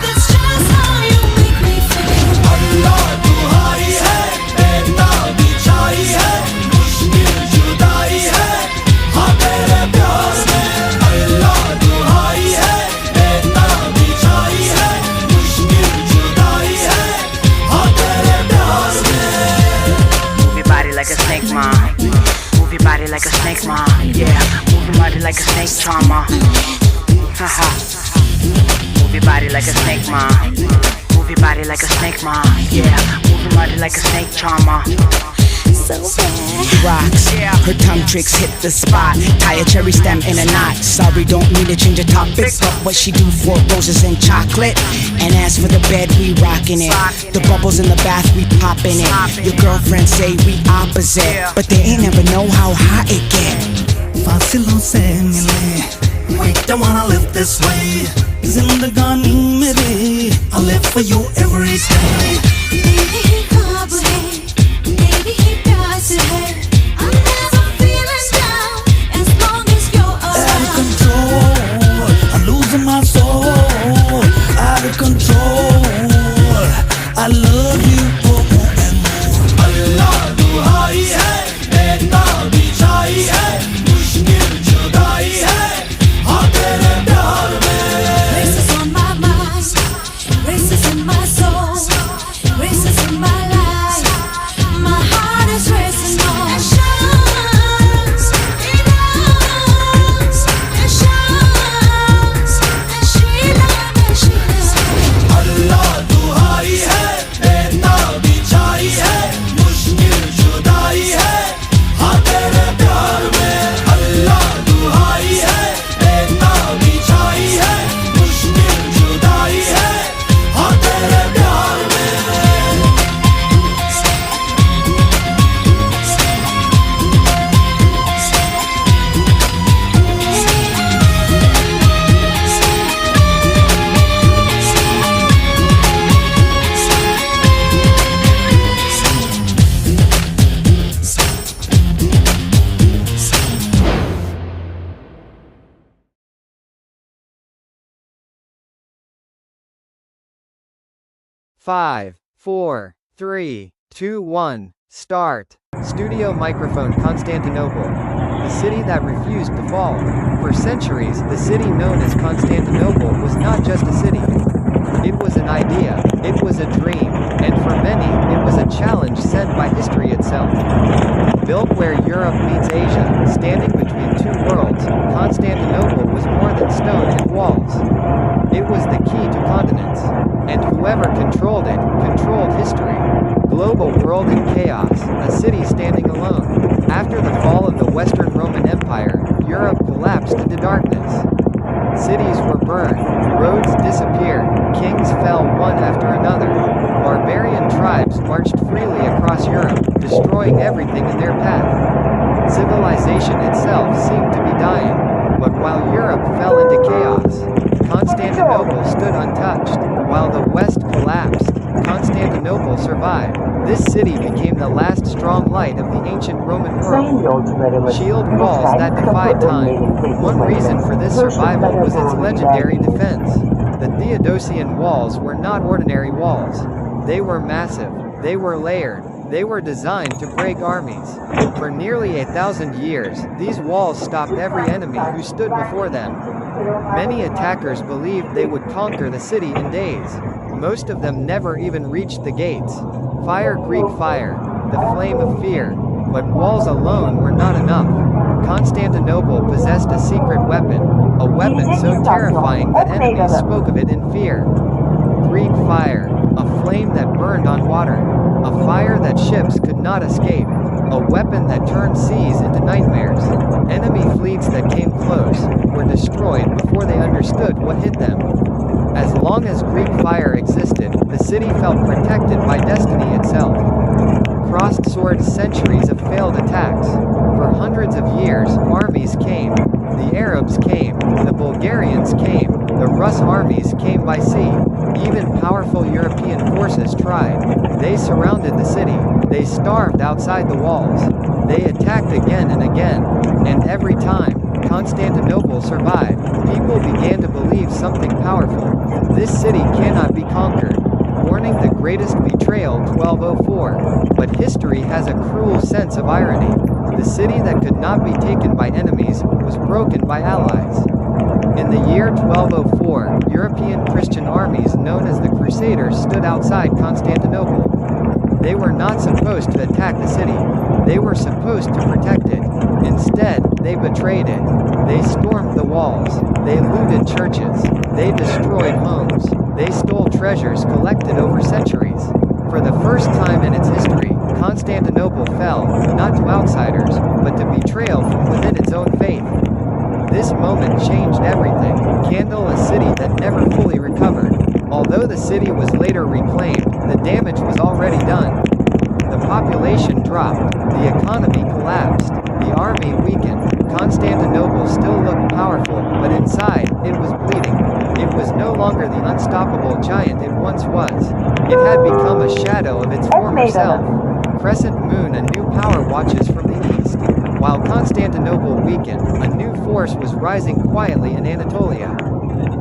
E: That's just how you make me feel.
B: अल्लाह दुहाई है बेताबी छाई है मुश्किल जुदाई है हाँ तेरे प्यार में अल्लाह दुहाई है बेताबी छाई है मुश्किल जुदाई है हाँ तेरे प्यार में
G: Move your body like a snake, ma. Move your body like a snake, ma. Yeah, move your body like a snake, charmer. Haha. Move your body like a snake, ma. Move your body like a snake, ma. Yeah, move your body like a snake, charmer.
E: So bad.
K: Rocks, her tongue tricks hit the spot. Tie a cherry stem in a knot. Sorry, don't mean to change the topic, but what she do for roses and chocolate. And as for the bed, we rockin' it. The bubbles in the bath, we poppin' it. Your girlfriends say we opposite, but they ain't never know how hot it get. फासिलों से मिले, wait, don't wanna live this way. जिंदगानी मेरे, I'll live for you every day.
E: Baby ही ख्वाब है, baby ही प्यार से है. I'm never feeling down as long as you're
K: Out of
E: around.
K: control, I'm losing my soul. Out of control, I love you more and more.
B: अल्लाह दुहाई है बेताबी छाई है मुश्किल जुदाई है हाँ तेरे प्यार में
E: Races on my mind, races in my soul, races in my life. My heart is racing on. It shines, it glows, it shines, and she
B: अल्लाह दुहाई है बेताबी छाई है मुश्किल जुदाई है हाँ तेरे प्यार में अल्लाह दुहाई है बेताबी छाई है मुश्किल जुदाई है हाँ तेरे प्यार में
L: Five, 4, 3, 2, 1, start. Studio microphone Constantinople. The city that refused to fall. For centuries, the city known as Constantinople was not just a city. It was an idea, it was a dream, and for many, it was a challenge sent by history itself. Built where Europe meets Asia, standing between two worlds, Constantinople was more than stone and walls. It was the key to continents. And whoever controlled it, controlled history. Global world in chaos, a city standing alone. After the fall of the Western Roman Empire, Europe collapsed into darkness. Cities were burned, roads disappeared, kings fell one after another. Barbarian tribes marched freely across Europe, destroying everything in their path. Civilization itself seemed to be dying. But while Europe fell into chaos, Constantinople stood untouched. While the West collapsed, Constantinople survived. This city became the last strong light of the ancient Roman world. Shield walls that defied time. One reason for this survival was its legendary defense. The Theodosian walls were not ordinary walls. They were massive, they were layered, they were designed to break armies. For nearly 1,000 years, these walls stopped every enemy who stood before them. Many attackers believed they would conquer the city in days. Most of them never even reached the gates. Fire Greek fire, the flame of fear. But walls alone were not enough. Constantinople possessed a secret weapon, a weapon so terrifying that enemies spoke of it in fear. Greek fire, a flame that burned on water, a fire that ships could not escape, a weapon that turned seas into nightmares. Enemy fleets that came close were destroyed before they understood what hit them. As long as Greek fire existed, the city felt protected by destiny itself. Crossed swords centuries of failed attacks. For hundreds of years, armies came. The Arabs came, the Bulgarians came, the Rus armies came by sea. Even powerful European forces tried. They surrounded the city. They starved outside the walls. They attacked again and again. And every time, Constantinople survived. People began to believe something powerful. This city cannot be conquered. Warning: the greatest betrayal, 1204. But history has a cruel sense of irony. The city that could not be taken by enemies was broken by allies. In the year 1204, European Christian armies known as the Crusaders stood outside Constantinople. They were not supposed to attack the city. They were supposed to protect it. Instead, they betrayed it. They stormed the walls. They looted churches. They destroyed homes. They stole treasures collected over centuries. For the first time in its history, Constantinople fell, not to outsiders, but to betrayal from within its own faith. This moment changed everything. Kandil, a city that never fully recovered. Although the city was later reclaimed, the damage was already done. The population dropped. The economy collapsed. The army weakened. Constantinople still looked powerful, but inside, it was bleeding. It was no longer the unstoppable giant it once was. It had become a shadow of its former self. Crescent Moon, a new power watches from the east. While Constantinople weakened, a new force was rising quietly in Anatolia.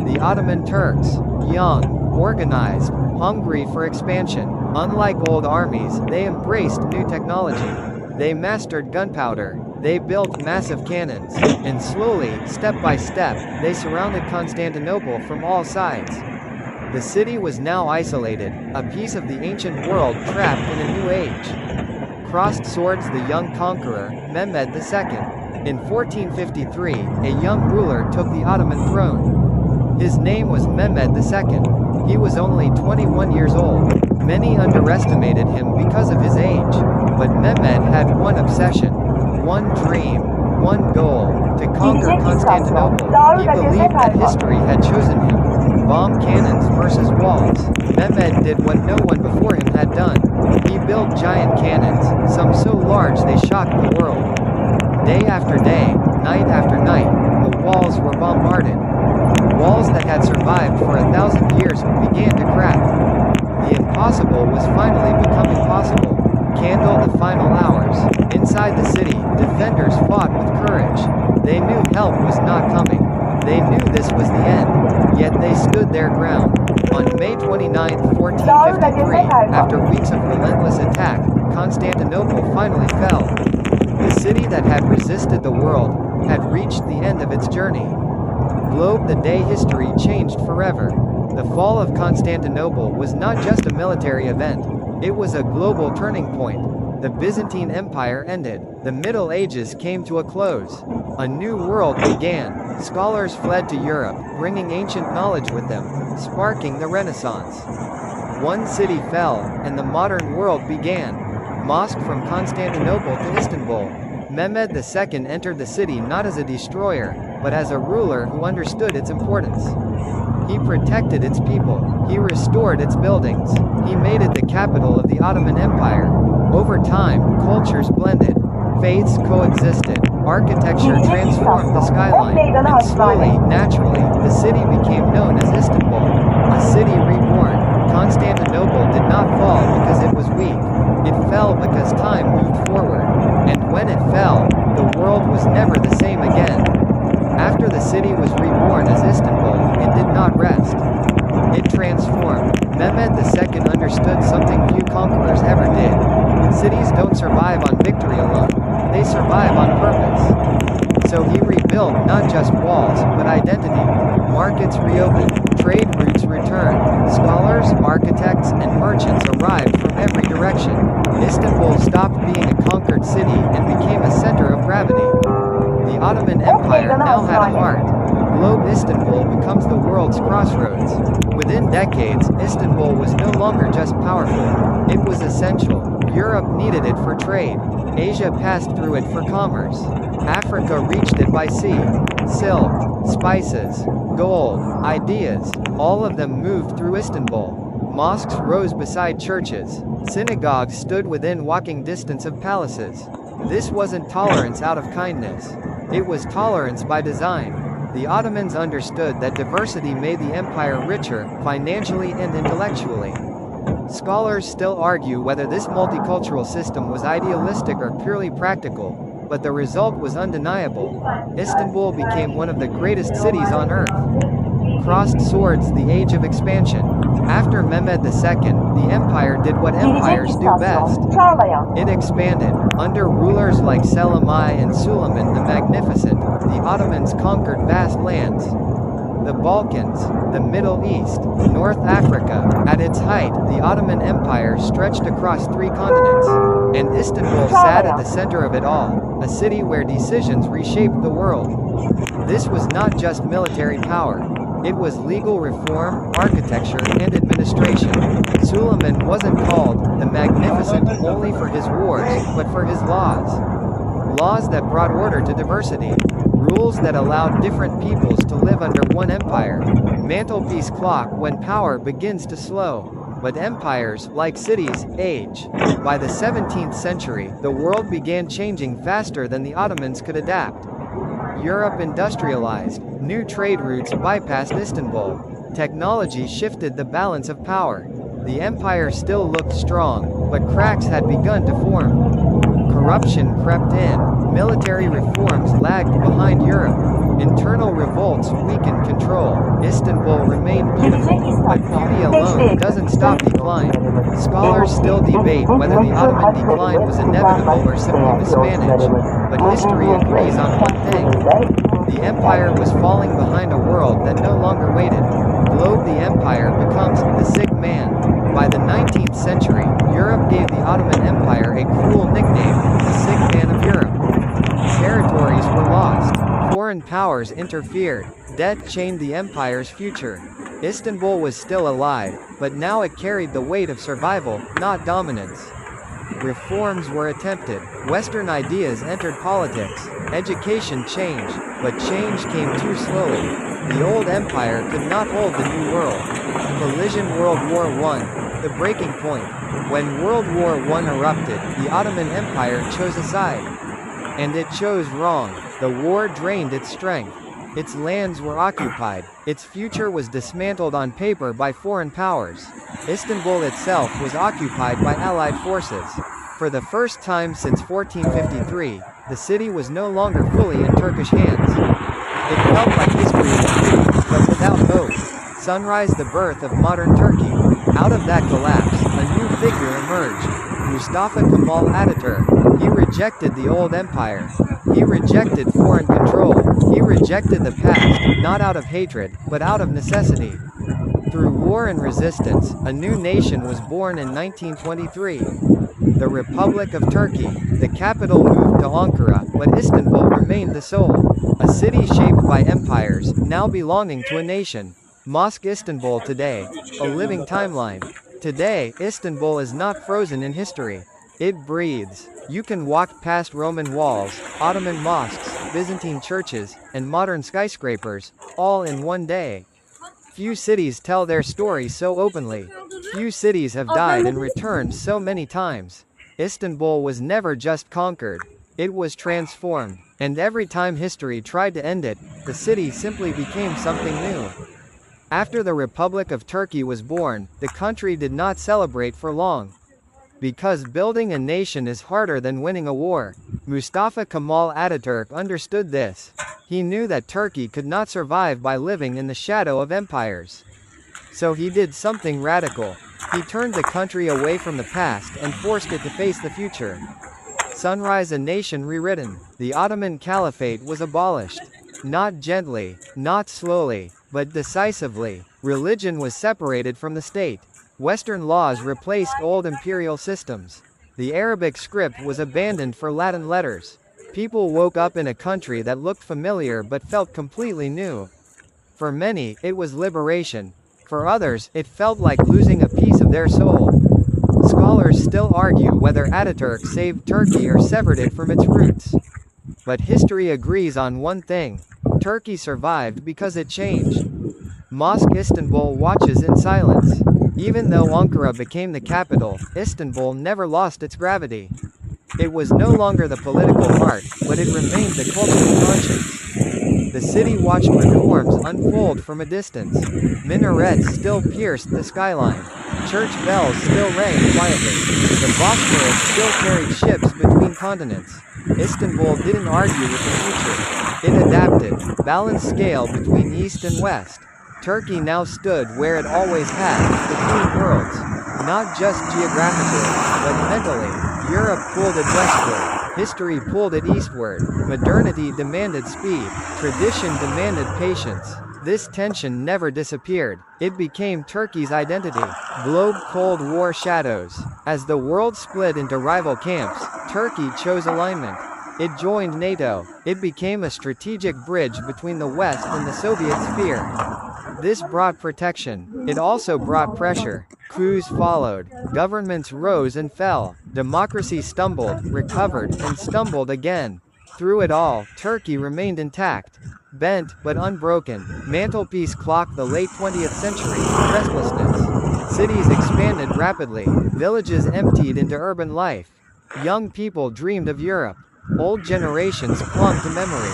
L: The Ottoman Turks, young, organized, hungry for expansion. Unlike old armies, they embraced new technology. They mastered gunpowder. They built massive cannons. And slowly, step by step, they surrounded Constantinople from all sides. The city was now isolated, a piece of the ancient world trapped in a new age. Crossed swords: the young conqueror, Mehmed II. In 1453, a young ruler took the Ottoman throne. His name was Mehmed II. He was only 21 years old. Many underestimated him because of his age. But Mehmed had one obsession, one dream, one goal: to conquer Constantinople. He believed that history had chosen him. Bomb cannons versus walls. Mehmed did what no one before him had done. He built giant cannons, some so large they shocked the world. Day after day, night after night, the walls were bombarded. Walls that had survived for 1,000 years began to crack. The impossible was finally becoming possible. Kandil, the final hours. Inside the city, defenders fought with courage. They knew help was not coming. They knew this was the end. Yet they stood their ground. On May 29, 1453, after weeks of relentless attack, Constantinople finally fell. The city that had resisted the world had reached the end of its journey. Globe, the day history changed forever. The fall of Constantinople was not just a military event. It was a global turning point. The Byzantine Empire ended. The Middle Ages came to a close. A new world began. Scholars fled to Europe, bringing ancient knowledge with them, sparking the Renaissance. One city fell, and the modern world began. Mosque from Constantinople to Istanbul. Mehmed II entered the city not as a destroyer, but as a ruler who understood its importance. He protected its people. He restored its buildings. He made it the capital of the Ottoman Empire. Over time, cultures blended. Faiths coexisted. Architecture transformed the skyline. And slowly, naturally, the city became known as Istanbul. A city reborn. Constantinople did not fall because it was weak. It fell because time moved forward. And when it fell, the world was never the same again. After the city was reborn as Istanbul, it did not rest. It transformed. Mehmed II understood something few conquerors ever did. Cities don't survive on victory alone. They survive on purpose. So he rebuilt not just walls, but identity. Markets reopened. Trade routes returned. Scholars, architects, and merchants arrived from every direction. Istanbul stopped being a conquered city and became a center of gravity. The Ottoman Empire now had a heart. Globe Istanbul becomes the world's crossroads. Within decades, Istanbul was no longer just powerful. It was essential. Europe needed it for trade. Asia passed through it for commerce. Africa reached it by sea. Silk, spices, gold, ideas, all of them moved through Istanbul. Mosques rose beside churches. Synagogues stood within walking distance of palaces. This wasn't tolerance out of kindness. It was tolerance by design. The Ottomans understood that diversity made the empire richer, financially and intellectually. Scholars still argue whether this multicultural system was idealistic or purely practical, but the result was undeniable. Istanbul became one of the greatest cities on earth. Crossed swords, the age of expansion. After Mehmed II, the empire did what empires do best. It expanded. Under rulers like Selimai and Suleiman the Magnificent, the Ottomans conquered vast lands. The Balkans, the Middle East, North Africa. At its height, the Ottoman Empire stretched across 3 continents. And Istanbul sat at the center of it all, a city where decisions reshaped the world. This was not just military power. It was legal reform, architecture, and administration. Suleiman wasn't called the Magnificent only for his wars, but for his laws. Laws that brought order to diversity. Rules that allowed different peoples to live under one empire. Mantelpiece clock when power begins to slow. But empires, like cities, age. By the 17th century, the world began changing faster than the Ottomans could adapt. Europe industrialized. New trade routes bypassed Istanbul. Technology shifted the balance of power. The empire still looked strong, but cracks had begun to form. Corruption crept in. Military reforms lagged behind Europe. Internal revolts weakened control. Istanbul remained beautiful, but beauty alone doesn't stop decline. Scholars still debate whether the Ottoman decline was inevitable or simply mismanaged, but history agrees on one thing. The empire was falling behind a world that no longer waited. Globe the empire becomes the sick man. By the 19th century, Europe gave the Ottoman Empire a cruel nickname, the sick man of Europe. Territories were lost. Foreign powers interfered. Debt chained the empire's future. Istanbul was still alive, but now it carried the weight of survival, not dominance. Reforms were attempted. Western ideas entered politics. Education changed, but change came too slowly. The old empire could not hold the new world. Collision World War I, the breaking point. When World War I erupted, the Ottoman Empire chose a side. And it chose wrong. The war drained its strength. Its lands were occupied. Its future was dismantled on paper by foreign powers. Istanbul itself was occupied by Allied forces. For the first time since 1453, the city was no longer fully in Turkish hands. It felt like history was finished, but without hope. Sunrise, the birth of modern Turkey. Out of that collapse, a new figure emerged. Mustafa Kemal Ataturk. He rejected the old empire. He rejected foreign control. He rejected the past, not out of hatred, but out of necessity. Through war and resistance, a new nation was born in 1923. The Republic of Turkey. The capital moved to Ankara, but Istanbul remained the soul. A city shaped by empires, now belonging to a nation. Mosque Istanbul today. A living timeline. Today, Istanbul is not frozen in history. It breathes. You can walk past Roman walls, Ottoman mosques, Byzantine churches, and modern skyscrapers, all in one day. Few cities tell their story so openly. Few cities have died and returned so many times. Istanbul was never just conquered. It was transformed. And every time history tried to end it, the city simply became something new. After the Republic of Turkey was born, the country did not celebrate for long. Because building a nation is harder than winning a war. Mustafa Kemal Ataturk understood this. He knew that Turkey could not survive by living in the shadow of empires. So he did something radical. He turned the country away from the past and forced it to face the future. Sunrise, a nation rewritten. The Ottoman Caliphate was abolished. Not gently, not slowly, but decisively. Religion was separated from the state. Western laws replaced old imperial systems. The Arabic script was abandoned for Latin letters. People woke up in a country that looked familiar but felt completely new. For many, it was liberation. For others, it felt like losing a piece of their soul. Scholars still argue whether Ataturk saved Turkey or severed it from its roots. But history agrees on one thing: Turkey survived because it changed. Mosque Istanbul watches in silence. Even though Ankara became the capital, Istanbul never lost its gravity. It was no longer the political heart, but it remained the cultural conscience. The city watched reforms unfold from a distance. Minarets still pierced the skyline. Church bells still rang quietly. The Bosphorus still carried ships between continents. Istanbul didn't argue with the future. It adapted, balanced scale between east and west. Turkey now stood where it always had, between worlds. Not just geographically, but mentally. Europe pulled it westward. History pulled it eastward. Modernity demanded speed. Tradition demanded patience. This tension never disappeared. It became Turkey's identity. Globe Cold War shadows. As the world split into rival camps, Turkey chose alignment. It joined NATO. It became a strategic bridge between the West and the Soviet sphere. This brought protection. It also brought pressure. Coups followed. Governments rose and fell. Democracy stumbled, recovered, and stumbled again. Through it all, Turkey remained intact. Bent, but unbroken, mantelpiece clocked the late 20th century, restlessness. Cities expanded rapidly. Villages emptied into urban life. Young people dreamed of Europe. Old generations clung to memory.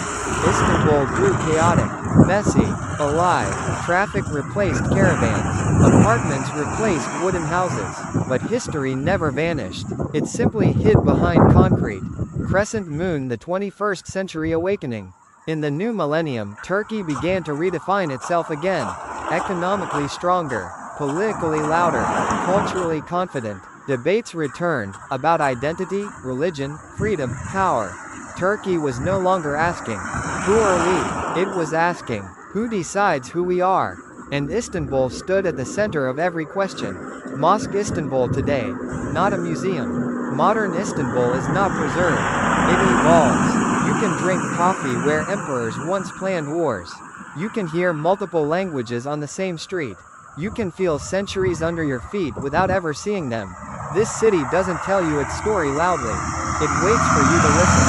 L: Istanbul grew chaotic, messy, alive. Traffic replaced caravans. Apartments replaced wooden houses. But history never vanished. It simply hid behind concrete. Crescent Moon, the 21st century awakening. In the new millennium, Turkey began to redefine itself again. Economically stronger, politically louder, culturally confident. Debates returned, about identity, religion, freedom, power. Turkey was no longer asking, "Who are we?" It was asking, "Who decides who we are?" And Istanbul stood at the center of every question. Mosque Istanbul today, not a museum. Modern Istanbul is not preserved. It evolves. You can drink coffee where emperors once planned wars. You can hear multiple languages on the same street. You can feel centuries under your feet without ever seeing them. This city doesn't tell you its story loudly. It waits for you to listen.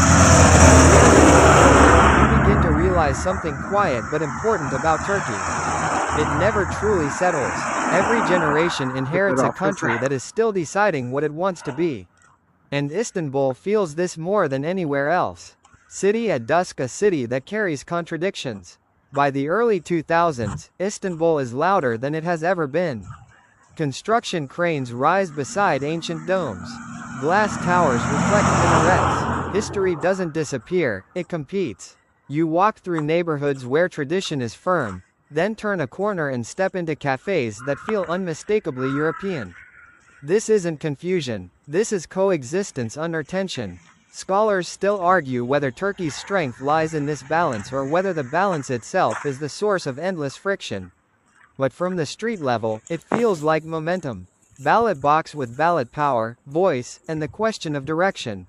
L: You begin to realize something quiet but important about Turkey. It never truly settles. Every generation inherits a country that is still deciding what it wants to be. And Istanbul feels this more than anywhere else. City at dusk, a city that carries contradictions. By the early 2000s, Istanbul is louder than it has ever been. Construction cranes rise beside ancient domes. Glass towers reflect minarets. History doesn't disappear, it competes. You walk through neighborhoods where tradition is firm, then turn a corner and step into cafes that feel unmistakably European. This isn't confusion, this is coexistence under tension. Scholars still argue whether Turkey's strength lies in this balance or whether the balance itself is the source of endless friction. But from the street level, it feels like momentum. Ballot box with ballot power, voice, and the question of direction.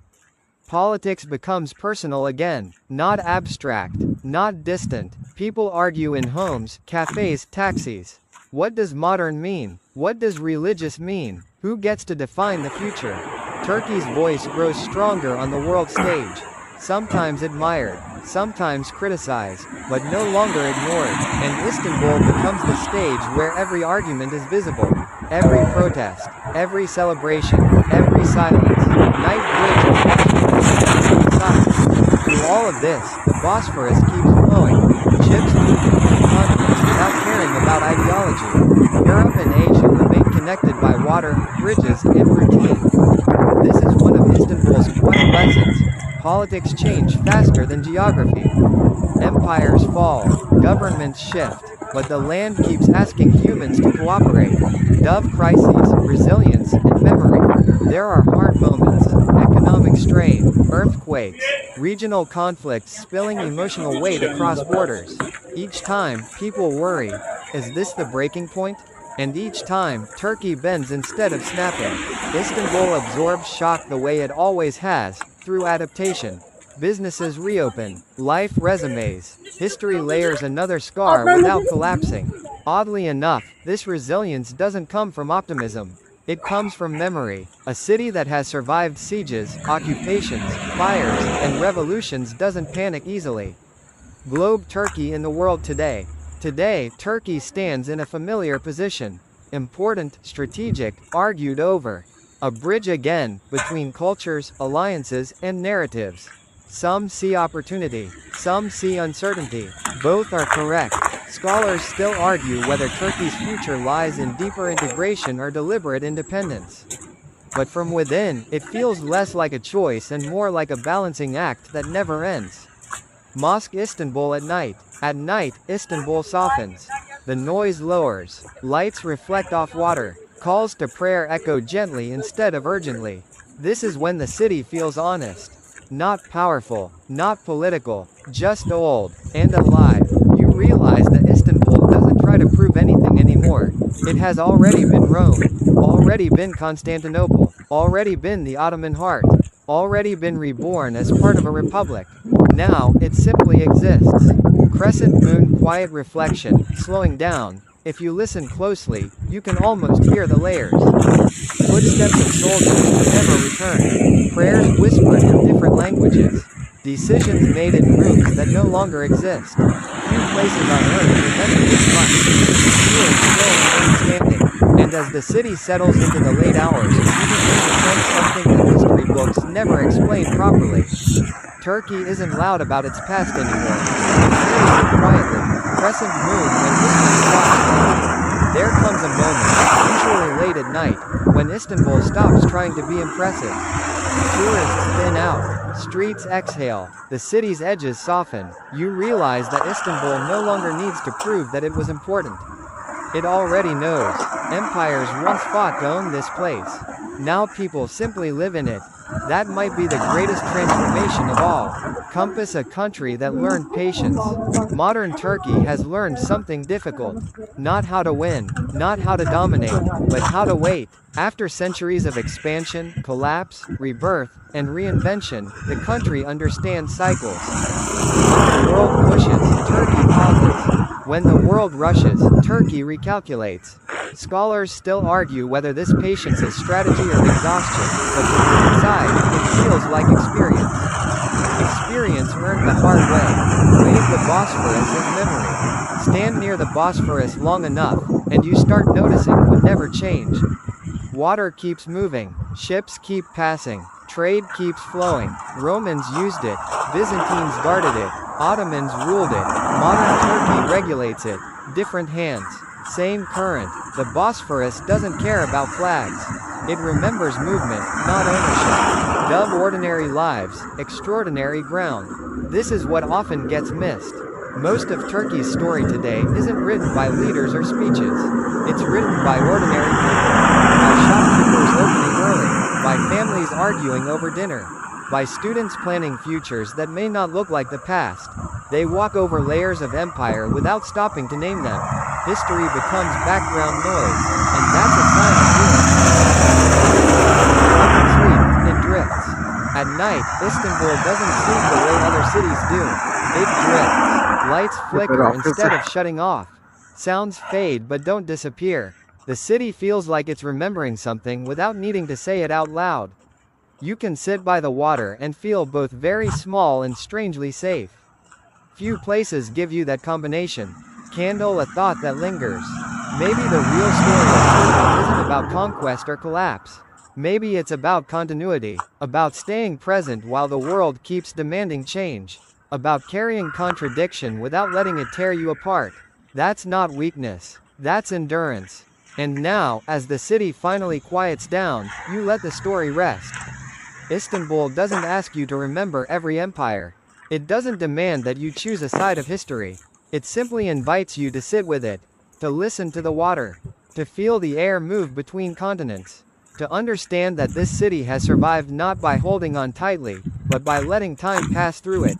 L: Politics becomes personal again, not abstract, not distant. People argue in homes, cafes, taxis. What does modern mean? What does religious mean? Who gets to define the future? Turkey's voice grows stronger on the world stage. Sometimes admired, sometimes criticized, but no longer ignored. And Istanbul becomes the stage where every argument is visible. Every protest, every celebration, every silence. Night bridges silence. Through all of this, the Bosphorus keeps flowing. Ships move between continents without caring about ideology. Europe and Asia remain connected by water, bridges, and routine. This is one of Istanbul's quiet lessons. Politics change faster than geography. Empires fall, governments shift, but the land keeps asking humans to cooperate. Dove crises, resilience, and memory. There are hard moments, economic strain, earthquakes, regional conflicts spilling emotional weight across borders. Each time, people worry, is this the breaking point? And each time, Turkey bends instead of snapping. Istanbul absorbs shock the way it always has, through adaptation. businesses reopen, life resumes, history layers another scar without collapsing. Oddly enough, this resilience doesn't come from optimism. It comes from memory. A city that has survived sieges, occupations, fires, and revolutions doesn't panic easily. Globe Turkey in the world today. Today, Turkey stands in a familiar position. Important, strategic, argued over. A bridge again, between cultures, alliances, and narratives. Some see opportunity, some see uncertainty. Both are correct. Scholars still argue whether Turkey's future lies in deeper integration or deliberate independence. But from within, it feels less like a choice and more like a balancing act that never ends. Mosque Istanbul at night. At night, Istanbul softens. The noise lowers. Lights reflect off water. Calls to prayer echo gently instead of urgently. This is when the city feels honest. Not powerful, not political, just old and alive. You realize that Istanbul doesn't try to prove anything anymore. It has already been Rome, already been Constantinople, already been the Ottoman heart, already been reborn as part of a republic. Now, it simply exists. Crescent moon quiet reflection, slowing down. If you listen closely, you can almost hear the layers. Footsteps of soldiers who never return. Prayers whispered in different languages. Decisions made in rooms that no longer exist. Few places on earth remember this much. Fewer still remain standing. And as the city settles into the late hours, you begin to sense something that history books never explain properly. Turkey isn't loud about its past anymore. It carries it quietly. Crescent moon when history stops moving. There comes a moment, usually late at night, when Istanbul stops trying to be impressive. Tourists thin out. Streets exhale. The city's edges soften. You realize that Istanbul no longer needs to prove that it was important. It already knows. Empires once fought to own this place. Now people simply live in it. That might be the greatest transformation of all. Compass a country that learned patience. Modern Turkey has learned something difficult. Not how to win, not how to dominate, but how to wait. After centuries of expansion, collapse, rebirth, and reinvention, the country understands cycles. When the world pushes, Turkey pauses. When the world rushes, Turkey recalculates. Scholars still argue whether this patience is strategy or exhaustion, but from the inside, it feels like experience. Experience earned the hard way. Wave the Bosphorus as memory. Stand near the Bosphorus long enough, and you start noticing what never changed. Water keeps moving, ships keep passing, trade keeps flowing. Romans used it, Byzantines guarded it, Ottomans ruled it, modern Turkey regulates it. Different hands, same current. The Bosphorus doesn't care about flags. It remembers movement, not ownership. Dub ordinary lives, extraordinary ground. This is what often gets missed. Most of Turkey's story today isn't written by leaders or speeches. It's written by ordinary people. By shopkeepers opening early. By families arguing over dinner. By students planning futures that may not look like the past. They walk over layers of empire without stopping to name them. History becomes background noise, and that's a sign of ruin. It doesn't sleep, it drifts. At night, Istanbul doesn't sleep the way other cities do. It drifts. Lights flicker instead of shutting off. Sounds fade but don't disappear. The city feels like it's remembering something without needing to say it out loud. You can sit by the water and feel both very small and strangely safe. Few places give you that combination. Candle a thought that lingers. Maybe the real story of Turkey isn't about conquest or collapse. Maybe it's about continuity, about staying present while the world keeps demanding change, about carrying contradiction without letting it tear you apart. That's not weakness, that's endurance. And now, as the city finally quiets down, you let the story rest. Istanbul doesn't ask you to remember every empire. It doesn't demand that you choose a side of history. It simply invites you to sit with it, to listen to the water, to feel the air move between continents, to understand that this city has survived not by holding on tightly, but by letting time pass through it.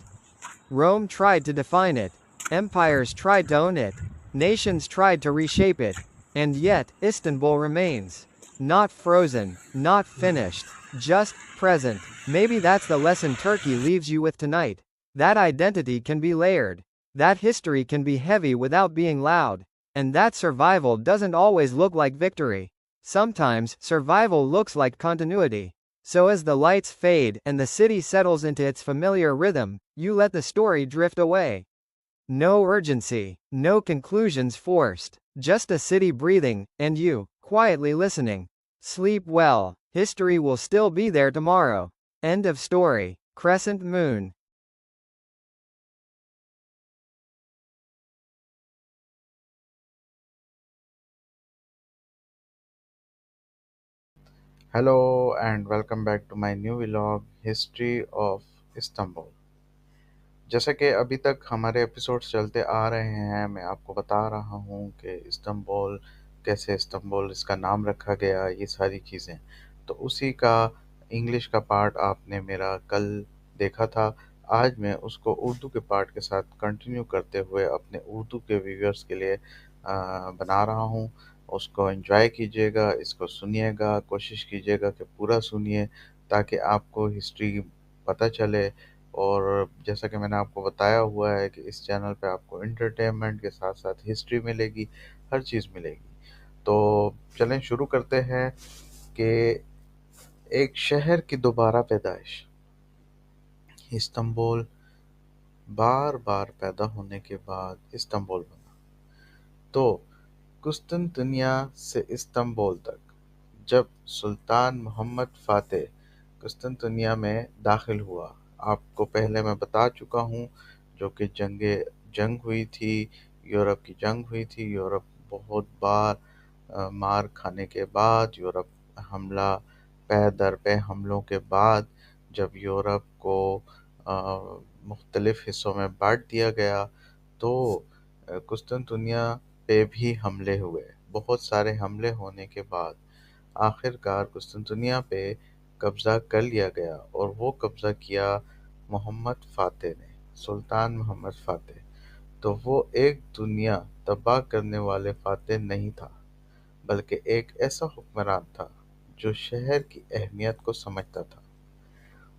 L: Rome tried to define it. Empires tried to own it. Nations tried to reshape it. And yet, Istanbul remains. Not frozen, not finished, Just present. Maybe that's the lesson Turkey leaves you with tonight. That identity can be layered. That history can be heavy without being loud. And that survival doesn't always look like victory. Sometimes, survival looks like continuity. So as the lights fade and the city settles into its familiar rhythm, you let the story drift away. No urgency, no conclusions forced, just a city breathing, and you, quietly listening. Sleep well, history will still be there tomorrow. End of story. Crescent Moon.
H: Hello and welcome back to my new vlog History of Istanbul. जैसा कि अभी तक हमारे episodes चलते आ रहे हैं, मैं आपको बता रहा हूँ कि इस्तांबुल कैसे इस्तांबुल इसका नाम रखा गया, ये सारी चीज़ें। तो उसी का इंग्लिश का पार्ट आपने मेरा कल देखा था। आज मैं उसको उर्दू के पार्ट के साथ कंटिन्यू करते हुए अपने उर्दू के व्यूअर्स के लिए बना रहा हूँ। उसको एंजॉय कीजिएगा, इसको सुनिएगा, कोशिश कीजिएगा कि पूरा सुनिए ताकि आपको हिस्ट्री पता चले। और जैसा कि मैंने आपको बताया हुआ है कि इस चैनल पे आपको एंटरटेनमेंट के साथ साथ हिस्ट्री मिलेगी, हर चीज़ मिलेगी। तो चलें शुरू करते हैं कि एक शहर की दोबारा पैदाइश। इस्तांबुल बार बार पैदा होने के बाद इस्तांबुल बना। तो कुस्तुनतनिया से इस्तांबुल तक जब सुल्तान मोहम्मद फ़ातेह कुस्तुनतनिया में दाखिल हुआ, आपको पहले मैं बता चुका हूँ, जो कि जंग हुई थी, यूरोप की जंग हुई थी। यूरोप बहुत बार मार खाने के बाद, यूरोप हमला पे दर पे हमलों के बाद जब यूरोप को मुख्तलिफ़ हिस्सों में बांट दिया गया, तो कुस्तुनतनिया पे भी हमले हुए। बहुत सारे हमले होने के बाद आखिरकार कुस्तुनतनिया पे कब्ज़ा कर लिया गया और वो कब्ज़ा किया मोहम्मद फ़ातेह ने, सुल्तान मोहम्मद फ़ातेह। तो वो एक दुनिया तबाह करने वाले फ़ातेह नहीं था, बल्कि एक ऐसा हुक्मरान था जो शहर की अहमियत को समझता था।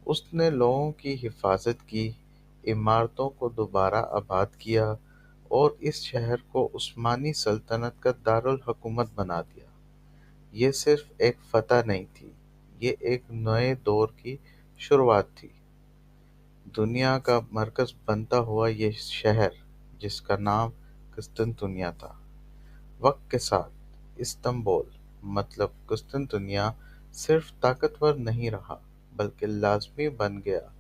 H: उसने लोगों की हिफाजत की, इमारतों को दोबारा आबाद किया और इस शहर को उस्मानी सल्तनत का दारुल हुकूमत बना दिया। ये सिर्फ एक फतह नहीं थी, ये एक नए दौर की शुरुआत थी। दुनिया का मरकज़ बनता हुआ ये शहर, जिसका नाम कुस्तुनतनिया था, वक्त के साथ इस्तांबुल मतलब कुस्तुनतनिया सिर्फ ताकतवर नहीं रहा, बल्कि लाज़मी बन गया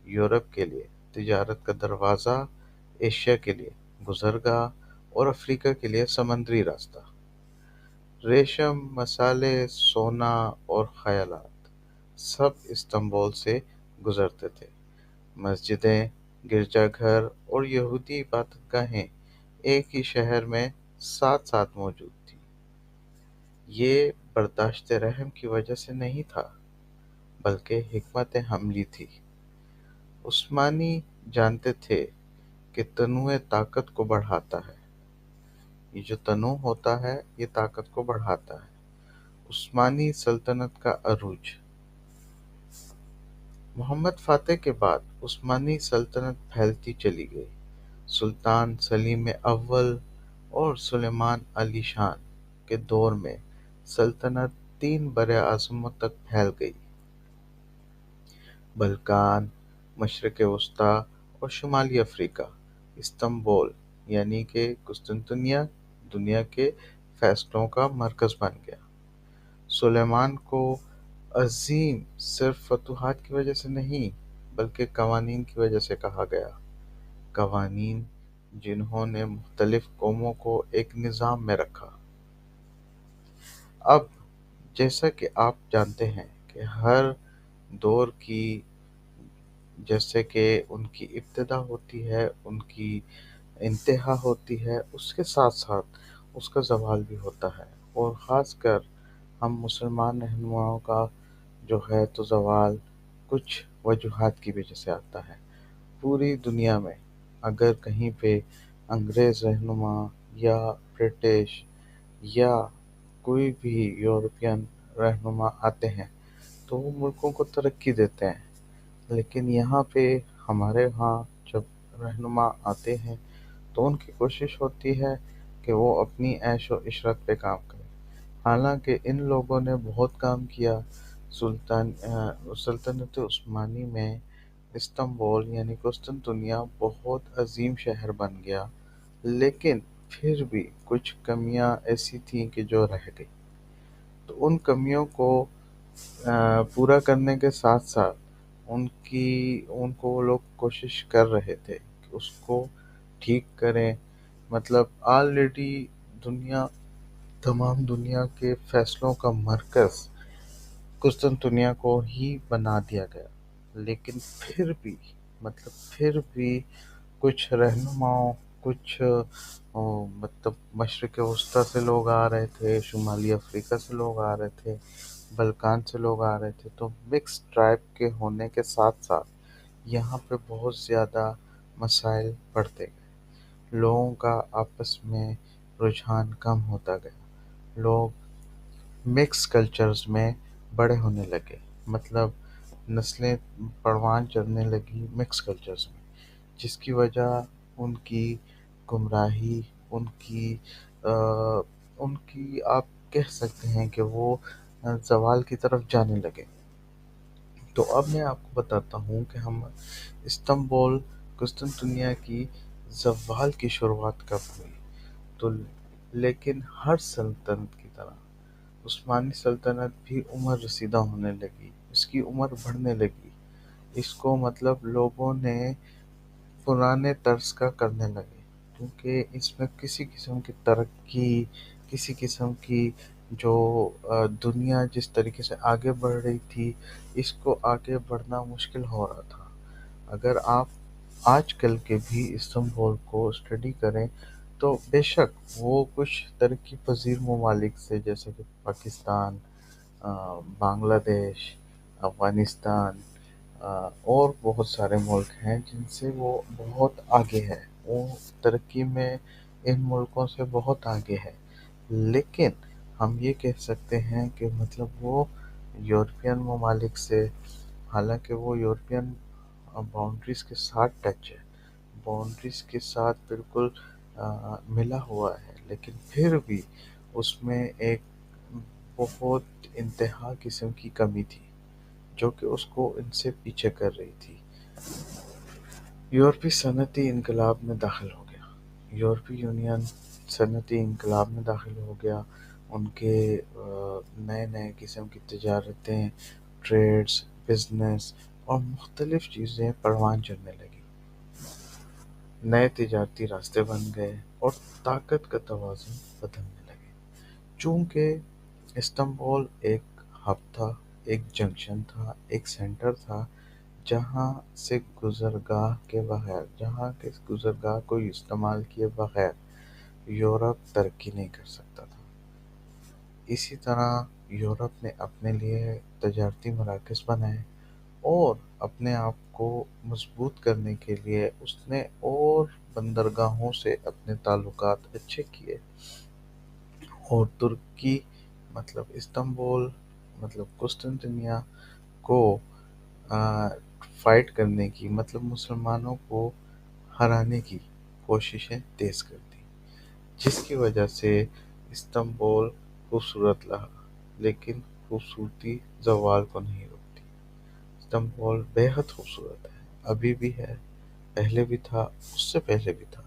H: यूरोप के लिए तिजारत का दरवाज़ा, एशिया के लिए गुज़रगाह और अफ्रीका के लिए समंदरी रास्ता। रेशम, मसाले, सोना और ख़यालात सब इस्तांबुल से गुज़रते थे। मस्जिदें, गिरजाघर और यहूदी इबादतगाहें एक ही शहर में साथ साथ मौजूद थीं। ये बर्दाश्त रहम की वजह से नहीं था, बल्कि हिकमत हमली थी। उस्मानी जानते थे कि तनूए ताकत को बढ़ाता है। ये जो तनु होता है, ये ताकत को बढ़ाता है। उस्मानी सल्तनत का अरूज। मोहम्मद फ़ातेह के बाद उस्मानी सल्तनत फैलती चली गई। सुल्तान सलीम अव्वल और सुलेमान अली शान के दौर में सल्तनत 3 बरे-आज़मों तक फैल गई: बल्कान, मशरिक़ वस्ती और शुमाली अफ्रीका। इस्तांबुल यानी कि कुस्तुनतनिया दुनिया के फैसलों का मरकज़ बन गया। सुलेमान को अज़ीम सिर्फ फतूहात की वजह से नहीं, बल्कि कवानीन की वजह से कहा गया। कवानीन जिन्होंने मुख्तलिफ कौमों को एक निज़ाम में रखा। अब जैसा कि आप जानते हैं कि हर दौर की जैसे कि उनकी इब्तिदा होती है, उनकी इंतहा होती है, उसके साथ साथ उसका ज़वाल भी होता है। और ख़ासकर हम मुसलमान रहनुमाओं का जो है तो ज़वाल कुछ वजूहात की वजह से आता है। पूरी दुनिया में अगर कहीं पे अंग्रेज़ रहनुमा या ब्रिटिश या कोई भी यूरोपियन रहनुमा आते हैं, तो वो मुल्कों को तरक्की देते हैं। लेकिन यहाँ पे हमारे यहाँ जब रहनुमा आते हैं तो उनकी कोशिश होती है कि वो अपनी ऐश व इशरत पे काम करें। हालांकि इन लोगों ने बहुत काम किया। सल्तनत उस्मानी में इस्तांबुल यानी कुस्तुनतुनिया बहुत अजीम शहर बन गया, लेकिन फिर भी कुछ कमियां ऐसी थीं कि जो रह गई। तो उन कमियों को पूरा करने के साथ साथ उनको वो लोग कोशिश कर रहे थे कि उसको ठीक करें। मतलब ऑलरेडी दुनिया तमाम दुनिया के फैसलों का मरकज़ कुस्तुनतुनिया को ही बना दिया गया, लेकिन फिर भी कुछ रहनुमाओं, कुछ मतलब मशरिक़ वस्ता से लोग आ रहे थे, शुमाली अफ्रीका से लोग आ रहे थे, बल्कान से लोग आ रहे थे। तो मिक्स ट्राइब के होने के साथ साथ यहाँ पे बहुत ज़्यादा मसाइल बढ़ते गए। लोगों का आपस में रुझान कम होता गया। लोग मिक्स कल्चर्स में बड़े होने लगे। मतलब नस्लें परवान चढ़ने लगी मिक्स कल्चर्स में, जिसकी वजह उनकी गुमराही, अ, उनकी आप कह सकते हैं कि वो ज़वाल की तरफ जाने लगे। तो अब मैं आपको बताता हूँ कि हम इस्तांबुल कुस्तुनतुनिया की ज़वाल की शुरुआत कब हुई। तो लेकिन हर सल्तनत की तरह उस्मानी सल्तनत भी उम्र रसीदा होने लगी, उसकी उम्र बढ़ने लगी। इसको मतलब लोगों ने पुराने तर्ज का करने लगे, क्योंकि इसमें किसी किस्म की तरक्की, किसी किस्म की जो दुनिया जिस तरीके से आगे बढ़ रही थी, इसको आगे बढ़ना मुश्किल हो रहा था। अगर आप आजकल के भी इस्तांबुल को स्टडी करें तो बेशक वो कुछ तरक्की पजीर ममालिक से, जैसे कि पाकिस्तान, बांग्लादेश, अफ़गानिस्तान, और बहुत सारे मुल्क हैं जिनसे वो बहुत आगे है। वो तरक्की में इन मुल्कों से बहुत आगे है। लेकिन हम ये कह सकते हैं कि मतलब वो यूरोपियन ममालिक से, हालांकि वो यूरोपियन बाउंड्रीज़ के साथ टच है, बाउंड्रीज़ के साथ बिल्कुल मिला हुआ है, लेकिन फिर भी उसमें एक बहुत इंतहा किस्म की कमी थी जो कि उसको इनसे पीछे कर रही थी। यूरोपी सनती इनकलाब में दाखिल हो गया। यूरोपी यूनियन सनती इनकलाब में दाखिल हो गया। उनके नए नए किस्म की तजारतें, ट्रेड्स, बिजनेस और मुख्तलिफ चीज़ें परवान चढ़ने लगी। नए तिजारती रास्ते बन गए और ताकत का तवाज़ुन बदलने लगे। चूँकि इस्तांबुल एक हब था, एक जंक्शन था, एक सेंटर था, जहाँ से गुज़रगाह को इस्तेमाल किए बगैर यूरोप तरक्की नहीं कर सकता था। इसी तरह यूरोप ने अपने लिए तजारती मराकज़ बनाए और अपने आप को मजबूत करने के लिए उसने और बंदरगाहों से अपने ताल्लुकात अच्छे किए। और तुर्की मतलब इस्तांबुल मतलब कुस्तुनतुनिया को फाइट करने की, मतलब मुसलमानों को हराने की कोशिशें तेज़ कर दी, जिसकी वजह से इस्तांबुल खूबसूरत रहा, लेकिन खूबसूरती ज़वाल को नहीं रोकती। इस्तांबुल बेहद खूबसूरत है, अभी भी है, पहले भी था, उससे पहले भी था।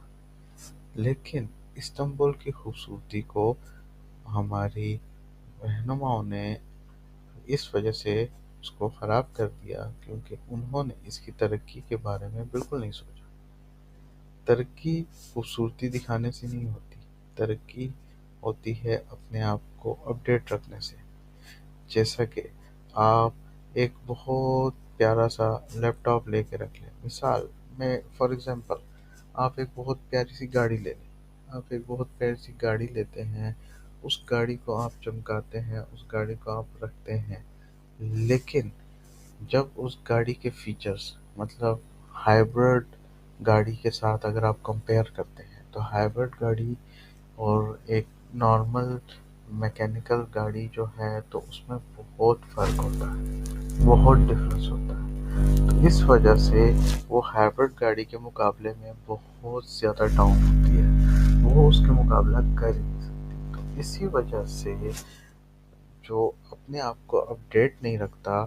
H: लेकिन इस्तांबुल की खूबसूरती को हमारी रहनुमाओं ने इस वजह से उसको ख़राब कर दिया, क्योंकि उन्होंने इसकी तरक्की के बारे में बिल्कुल नहीं सोचा। तरक्की खूबसूरती दिखाने से नहीं होती, तरक्की होती है अपने आप को अपडेट रखने से। जैसा कि आप एक बहुत प्यारा सा लैपटॉप लेके रख लें, मिसाल में फॉर एग्ज़ाम्पल आप एक बहुत प्यारी सी गाड़ी ले लें। आप एक बहुत प्यारी सी गाड़ी लेते हैं, उस गाड़ी को आप चमकाते हैं, उस गाड़ी को आप रखते हैं, लेकिन जब उस गाड़ी के फीचर्स मतलब हाइब्रिड गाड़ी के साथ अगर आप कंपेयर करते हैं, तो हाइब्रिड गाड़ी और एक नॉर्मल मैकेनिकल गाड़ी जो है तो उसमें बहुत फ़र्क होता है, बहुत डिफरेंस होता है। तो इस वजह से वो हाइब्रिड गाड़ी के मुकाबले में बहुत ज़्यादा डाउन होती है, वो उसके मुकाबला कर ही नहीं सकती। तो इसी वजह से जो अपने आप को अपडेट नहीं रखता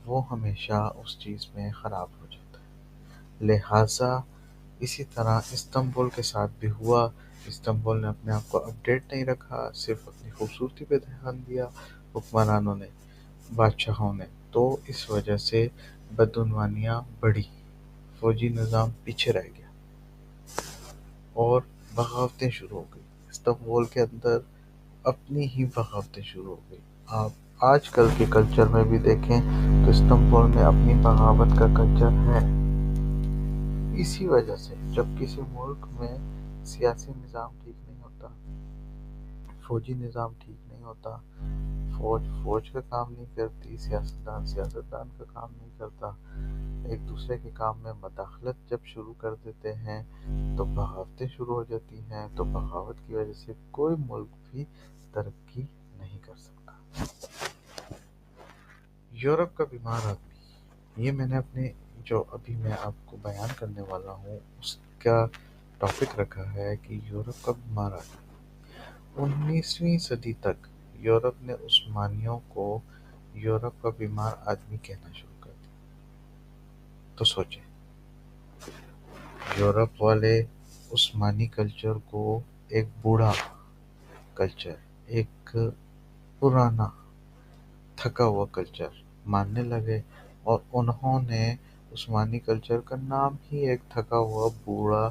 H: वो हमेशा उस चीज़ में ख़राब हो जाता है। लिहाजा इसी तरह इस्तांबुल के साथ भी हुआ। इस्तांबुल ने अपने आप को अपडेट नहीं रखा, सिर्फ अपनी खूबसूरती पे ध्यान दिया हुक्मरानों ने, बादशाहों ने। तो इस वजह से बदउनवानियाँ बढ़ी, फौजी निज़ाम पीछे रह गया और बगावतें शुरू हो गई। इस्तांबुल के अंदर अपनी ही बगावतें शुरू हो गई। आप आजकल के कल्चर में भी देखें तो इस्तांबुल में अपनी बगावत का कल्चर है। इसी वजह से जब किसी मुल्क में सियासी निज़ाम ठीक नहीं होता, फौजी निज़ाम ठीक नहीं होता, फौज फौज का काम नहीं करती, सियासतदान सियासतदान का काम नहीं करता, एक दूसरे के काम में मदाखलत जब शुरू कर देते हैं तो बगावतें शुरू हो जाती हैं। तो बगावत की वजह से कोई मुल्क भी तरक्की नहीं कर सकता। यूरोप का बीमार आदमी, ये मैंने अपने जो अभी मैं आपको बयान करने वाला हूँ उसका टॉपिक रखा है कि यूरोप का बीमार आदमी। 19वीं सदी तक यूरोप ने उस्मानियों को यूरोप का बीमार आदमी कहना शुरू कर दिया। तो सोचें, यूरोप वाले उस्मानी कल्चर को एक बूढ़ा कल्चर, एक पुराना थका हुआ कल्चर मानने लगे और उन्होंने उस्मानी कल्चर का नाम ही एक थका हुआ बूढ़ा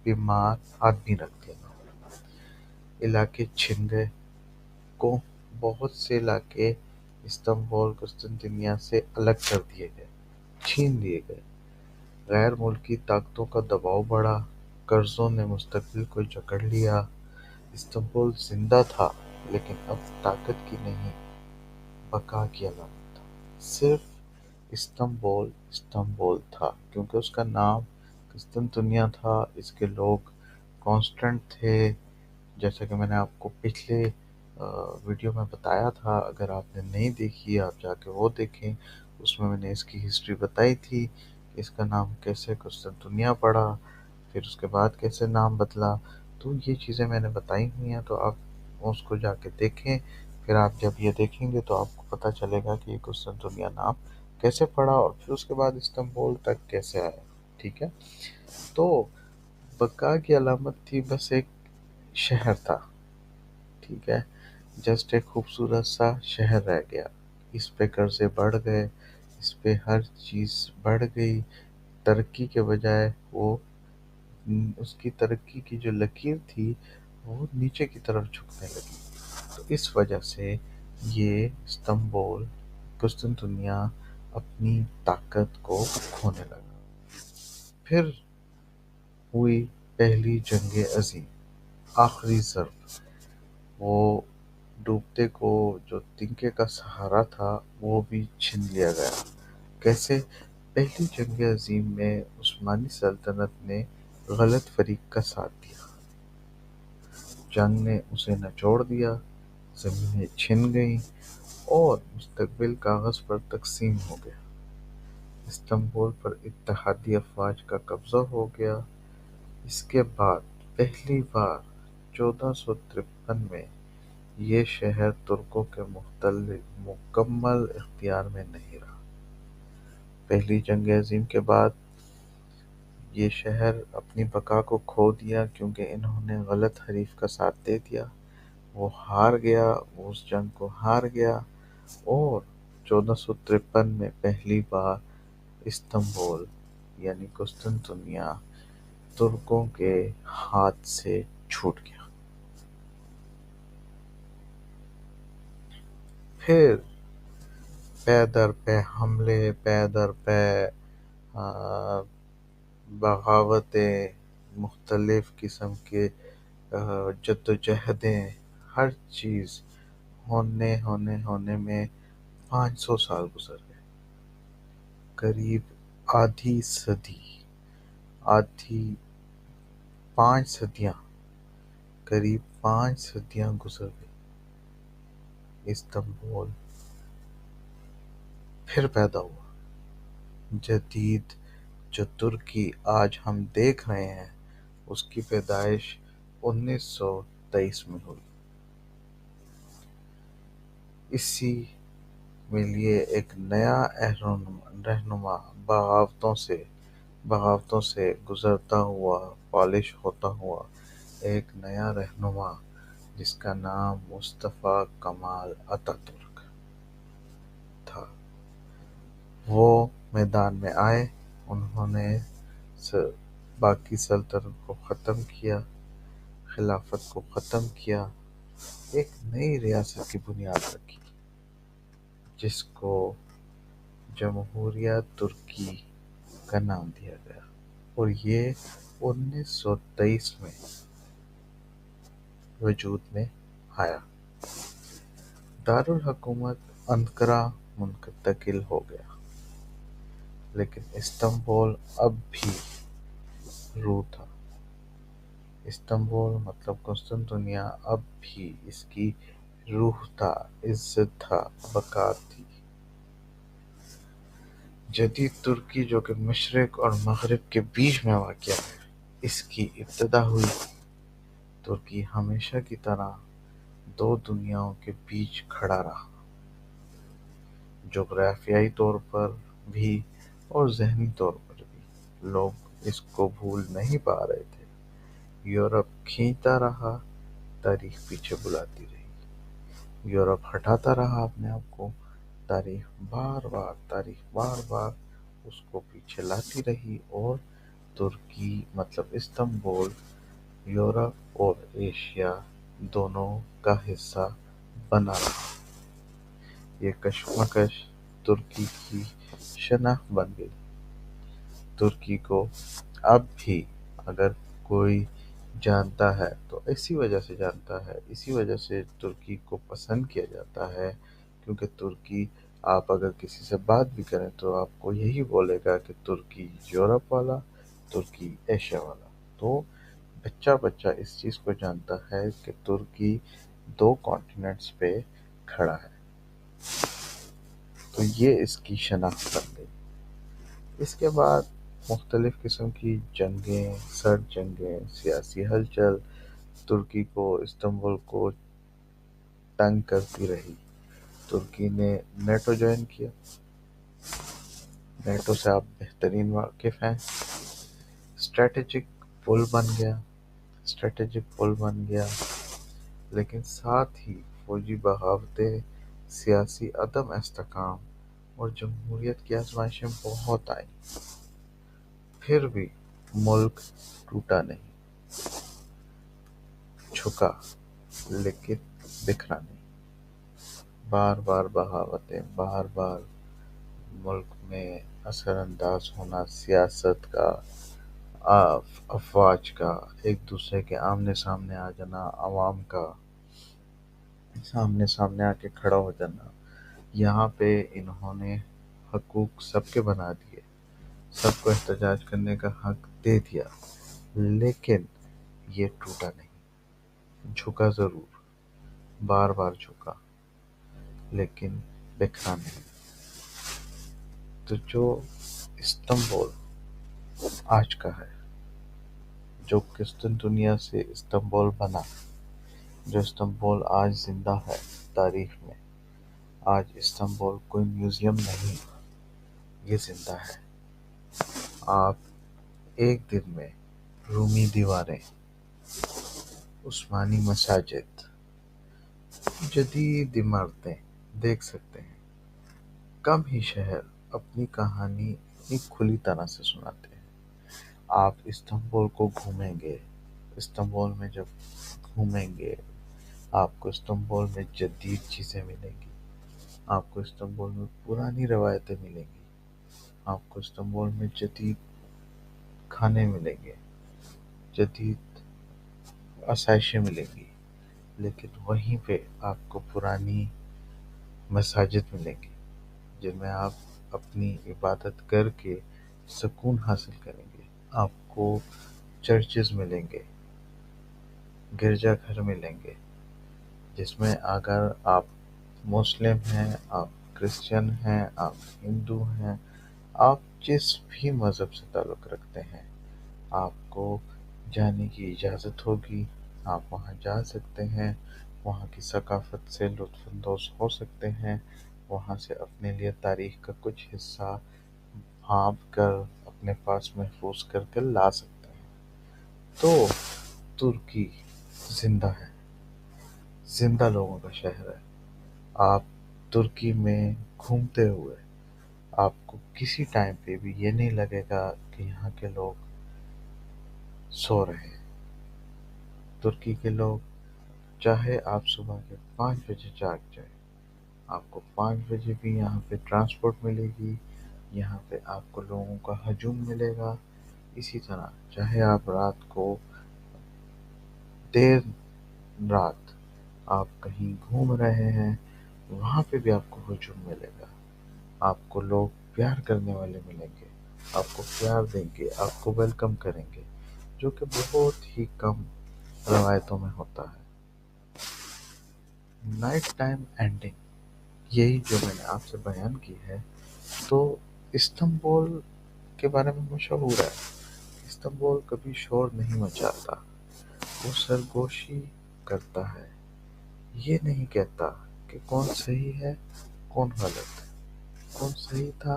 H: बीमार आदमी रख दिया। इलाके छिन गए को बहुत से इलाके इस्तांबुल कुस्तुनतिनिया से अलग कर दिए गए, छीन लिए गए। गैर मुल्की ताकतों का दबाव बढ़ा, कर्जों ने मुस्तकबिल को जकड़ लिया। इस्तांबुल जिंदा था लेकिन अब ताकत की नहीं, बका की अलामत था। सिर्फ इस्तांबुल इस्तांबुल था क्योंकि उसका नाम कुस्तुनतुनिया था, इसके लोग कांस्टेंट थे। जैसा कि मैंने आपको पिछले वीडियो में बताया था, अगर आपने नहीं देखी आप जाके वो देखें, उसमें मैंने इसकी हिस्ट्री बताई थी कि इसका नाम कैसे कुस्तुनतुनिया पड़ा, फिर उसके बाद कैसे नाम बदला। तो ये चीज़ें मैंने बताई हुई हैं, तो आप उसको जाके देखें। फिर आप जब ये देखेंगे तो आपको पता चलेगा कि ये कुस्तुनतुनिया नाम कैसे पड़ा और फिर उसके बाद इस्तांबुल तक कैसे आया। ठीक है, तो बका की अलामत थी, बस एक शहर था। ठीक है, जस्ट एक खूबसूरत सा शहर रह गया। इस पे कर्जे बढ़ गए, इस पे हर चीज़ बढ़ गई। तरक्की के बजाय वो उसकी तरक्की की जो लकीर थी वो नीचे की तरफ झुकने लगी। तो इस वजह से ये इस्तांबुल कुस्तुनतुनिया अपनी ताकत को खोने लगा। फिर हुई पहली जंग अजीम, आखिरी ज़र्ब। वो डूबते को जो तिनके का सहारा था वो भी छीन लिया गया। कैसे? पहली जंग अजीम में उस्मानी सल्तनत ने गलत फरीक का साथ दिया, जंग ने उसे निचोड़ दिया, ज़मीनें छिन गईं और मुस्तकबिल कागज़ पर तकसीम हो गया। इस्तांबुल पर इत्तेहादी अफवाज का कब्जा हो गया। इसके बाद पहली बार 1453 में ये शहर तुर्कों के मुकम्मल इख्तियार में नहीं रहा। पहली जंग अज़ीम के बाद ये शहर अपनी बका को खो दिया क्योंकि इन्होंने गलत हरीफ का साथ दे दिया। वो हार गया, वो उस जंग को हार गया और 1453 में पहली बार इस्तांबुल यानी कुस्तुनतुनिया तुर्कों के हाथ से छूट गया। फिर पै दर पै हमले, पै दर पै बगावतें, मुख्तलिफ किस्म के जद्दोजहदें, हर चीज़ होने में 500 साल गुजर गए। करीब आधी सदी, आधी 5 सदियाँ, करीब 5 सदियाँ गुजर गई।
M: इस्तांबुल फिर पैदा हुआ। जदीद जो तुर्की आज हम देख रहे हैं उसकी पैदाइश 1923 में हुई। इसी में लिए एक नया रहनुमा बगावतों से गुजरता हुआ, पॉलिश होता हुआ एक नया रहनुमा जिसका नाम मुस्तफा कमाल अतातुर्क था, वो मैदान में आए। उन्होंने बाकी सल्तनत को ख़त्म किया, खिलाफत को ख़त्म किया, एक नई रियासत की बुनियाद रखी जिसको जमहूरियत तुर्की का नाम दिया गया, और ये 1923 में वजूद में आया। दारुल हुकूमत अंकारा मुंतकिल हो गया, लेकिन इस्तांबुल अब भी रूह था। इस्तांबुल मतलब कुस्तुनतुनिया अब भी इसकी रूह था, इज्जत था, बका थी। जदीद तुर्की जो कि मशरिक और मगरिब के बीच में वाक़ है, इसकी इब्तिदा हुई। तुर्की हमेशा की तरह दो दुनियाओं के बीच खड़ा रहा, जोग्राफियाई तौर पर भी और ज़हनी तौर पर भी। लोग इसको भूल नहीं पा रहे थे। यूरोप खींचता रहा, तारीख पीछे बुलाती रही। यूरोप हटाता रहा अपने आप को, तारीख बार बार उसको पीछे लाती रही, और तुर्की मतलब इस्तांबुल यूरोप और एशिया दोनों का हिस्सा बना रहा। ये कशमकश तुर्की की शनाख्त बन गई। तुर्की को अब भी अगर कोई जानता है तो इसी वजह से जानता है, इसी वजह से तुर्की को पसंद किया जाता है, क्योंकि तुर्की, आप अगर किसी से बात भी करें तो आपको यही बोलेगा कि तुर्की यूरोप वाला, तुर्की एशिया वाला। तो बच्चा बच्चा इस चीज़ को जानता है कि तुर्की दो कॉन्टिनेंट्स पे खड़ा है। तो ये इसकी शनाख्त बन गई। इसके बाद मुख्तलिफ किस्म की जंगें, सर्द जंगें, सियासी हलचल तुर्की को, इस्तांबुल को तंग करती रही। तुर्की ने नेटो ज्वाइन किया। नेटो से आप बेहतरीन वाकिफ़ हैं। स्ट्रेटेजिक पुल बन गया, लेकिन साथ ही फौजी बगावतें, सियासी अदम इस्तेहकाम और जमहूरियत की आजमाइशें बहुत आईं। फिर भी मुल्क टूटा नहीं, झुका लेकिन बिखरा नहीं। बार बार बगावतें, बार बार मुल्क में असरअंदाज होना सियासत का, अफवाज का, एक दूसरे के आमने सामने आ जाना, अवाम का सामने सामने आके खड़ा हो जाना। यहाँ पे इन्होंने हकूक सबके बना दिए, सबको एहतजाज करने का हक दे दिया, लेकिन ये टूटा नहीं। झुका ज़रूर, बार बार झुका, लेकिन बिखरा नहीं। तो जो इस्तांबुल आज का है, जो कुस्तुनतुनिया से इस्तांबुल बना, जो इस्तांबुल आज जिंदा है तारीख में, आज इस्तांबुल कोई म्यूज़ियम नहीं, ये जिंदा है। आप एक दिन में रूमी दीवारें, उस्मानी मसाजिद, जदीद इमारतें देख सकते हैं। कम ही शहर अपनी कहानी इतनी खुली तरह से सुनाते हैं। आप इस्तांबुल को घूमेंगे, इस्तांबुल में जब घूमेंगे आपको इस्तांबुल में जदीद चीज़ें मिलेंगी, आपको इस्तांबुल में पुरानी रवायतें मिलेंगी, आपको इस्तांबुल में जदीद खाने मिलेंगे, जदीद आसाइशें मिलेंगी, लेकिन वहीं पे आपको पुरानी मसाजिद मिलेंगी जिनमें आप अपनी इबादत करके सुकून हासिल करेंगे। आपको चर्चेज़ मिलेंगे, गिरजाघर मिलेंगे, जिसमें अगर आप मुस्लिम हैं, आप क्रिश्चियन हैं, आप हिंदू हैं, आप जिस भी मज़हब से ताल्लुक़ रखते हैं, आपको जाने की इजाज़त होगी। आप वहाँ जा सकते हैं, वहाँ की सकाफ़त से लुत्फ़अंदोज़ हो सकते हैं, वहाँ से अपने लिए तारीख़ का कुछ हिस्सा भाँप कर अपने पास महफूज़ करके ला सकते हैं। तो तुर्की ज़िंदा है, ज़िंदा लोगों का शहर है। आप तुर्की में घूमते हुए आपको किसी टाइम पे भी ये नहीं लगेगा कि यहाँ के लोग सो रहे हैं। तुर्की के लोग, चाहे आप सुबह के 5 बजे जाग जाएं, आपको 5 बजे भी यहाँ पे ट्रांसपोर्ट मिलेगी, यहाँ पे आपको लोगों का हजूम मिलेगा। इसी तरह चाहे आप रात को देर रात आप कहीं घूम रहे हैं, वहाँ पे भी आपको हजूम मिलेगा। आपको लोग प्यार करने वाले मिलेंगे, आपको प्यार देंगे, आपको वेलकम करेंगे, जो कि बहुत ही कम रवायतों में होता है। नाइट टाइम एंडिंग, यही जो मैंने आपसे बयान की है, तो इस्तांबुल के बारे में मशहूर है। इस्तांबुल कभी शोर नहीं मचाता, वो सरगोशी करता है। ये नहीं कहता कि कौन सही है, कौन गलत है, कौन सही था,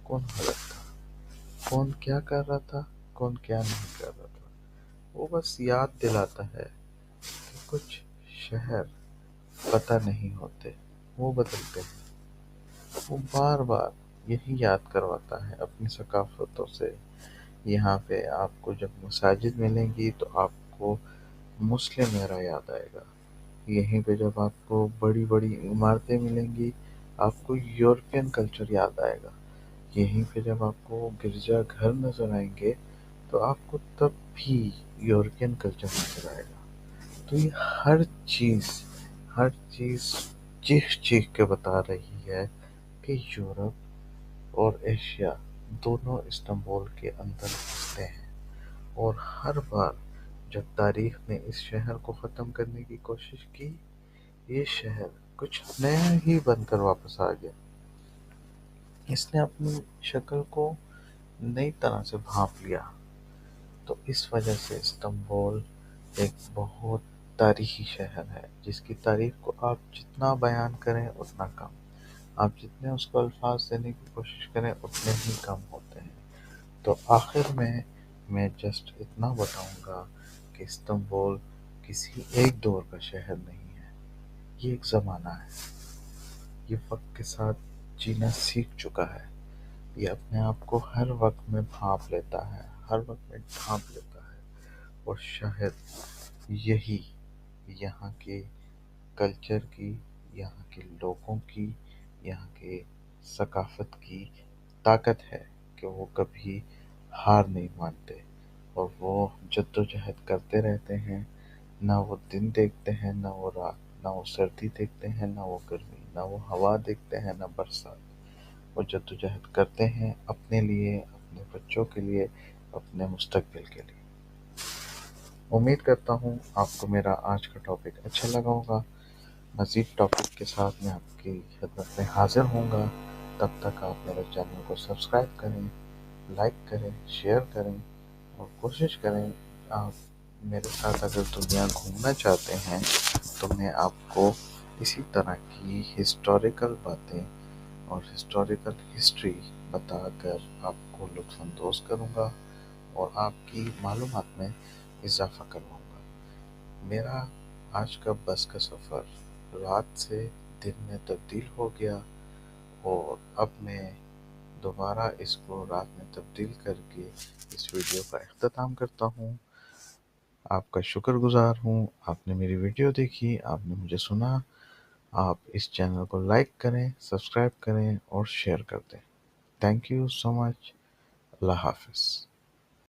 M: कौन गलत था, कौन क्या कर रहा था, कौन क्या नहीं कर रहा था। वो बस याद दिलाता है कि कुछ शहर पता नहीं होते, वो बदलते हैं। वो बार बार यही याद करवाता है अपनी सकाफ़तों से। यहाँ पे आपको जब मसाजिद मिलेंगी तो आपको मुस्लिम एरा याद आएगा। यहीं पे जब आपको बड़ी बड़ी इमारतें मिलेंगी, आपको यूरोपियन कल्चर याद आएगा। यहीं पे जब आपको गिरजा घर नज़र आएंगे, तो आपको तब भी यूरोपियन कल्चर नज़र आएगा। तो ये हर चीज़ चीख चीख के बता रही है कि यूरोप और एशिया दोनों इस्तांबुल के अंदर बसते हैं। और हर बार जब तारीख ने इस शहर को ख़त्म करने की कोशिश की, ये शहर कुछ नया ही बनकर वापस आ गया। इसने अपनी शक्ल को नई तरह से भांप लिया। तो इस वजह से इस्तांबुल एक बहुत तारीखी शहर है, जिसकी तारीख को आप जितना बयान करें उतना कम, आप जितने उसको अल्फाज देने की कोशिश करें उतने ही कम होते हैं। तो आखिर में मैं जस्ट इतना बताऊंगा कि इस्तांबुल किसी एक दौर का शहर नहीं है, ये एक ज़माना है। ये वक्त के साथ जीना सीख चुका है। ये अपने आप को हर वक्त में भांप लेता है, हर वक्त में ढांप लेता है। और शायद यही यहाँ के कल्चर की, यहाँ के लोगों की, यहाँ के सकाफ़त की ताकत है कि वो कभी हार नहीं मानते और वो जद्दोजहद करते रहते हैं। ना वो दिन देखते हैं, ना वो रात, ना वो सर्दी देखते हैं, ना वो गर्मी, ना वो हवा देखते हैं, ना बरसात। वो जद्दोजहद करते हैं अपने लिए, अपने बच्चों के लिए, अपने मुस्तकबिल के लिए। उम्मीद करता हूँ आपको मेरा आज का टॉपिक अच्छा लगा होगा। मज़ीद टॉपिक के साथ मैं आपकी खिदमत में हाज़िर होऊंगा। तब तक आप मेरे चैनल को सब्सक्राइब करें, लाइक करें, शेयर करें और कोशिश करें आप मेरे साथ अगर दुनिया घूमना चाहते हैं तो मैं आपको इसी तरह की हिस्टोरिकल बातें और हिस्टोरिकल हिस्ट्री बताकर आपको लुत्फ़अंदोज़ करूँगा और आपकी मालूमात में इजाफ़ा करवाऊँगा। मेरा आज का बस का सफ़र रात से दिन में तब्दील हो गया और अब मैं दोबारा इसको रात में तब्दील करके इस वीडियो का इख्तिताम करता हूँ। आपका शुक्रगुज़ार हूँ, आपने मेरी वीडियो देखी, आपने मुझे सुना। आप इस चैनल को लाइक करें, सब्सक्राइब करें और शेयर कर दें। Thank you so much. Allah हाफ़िज़।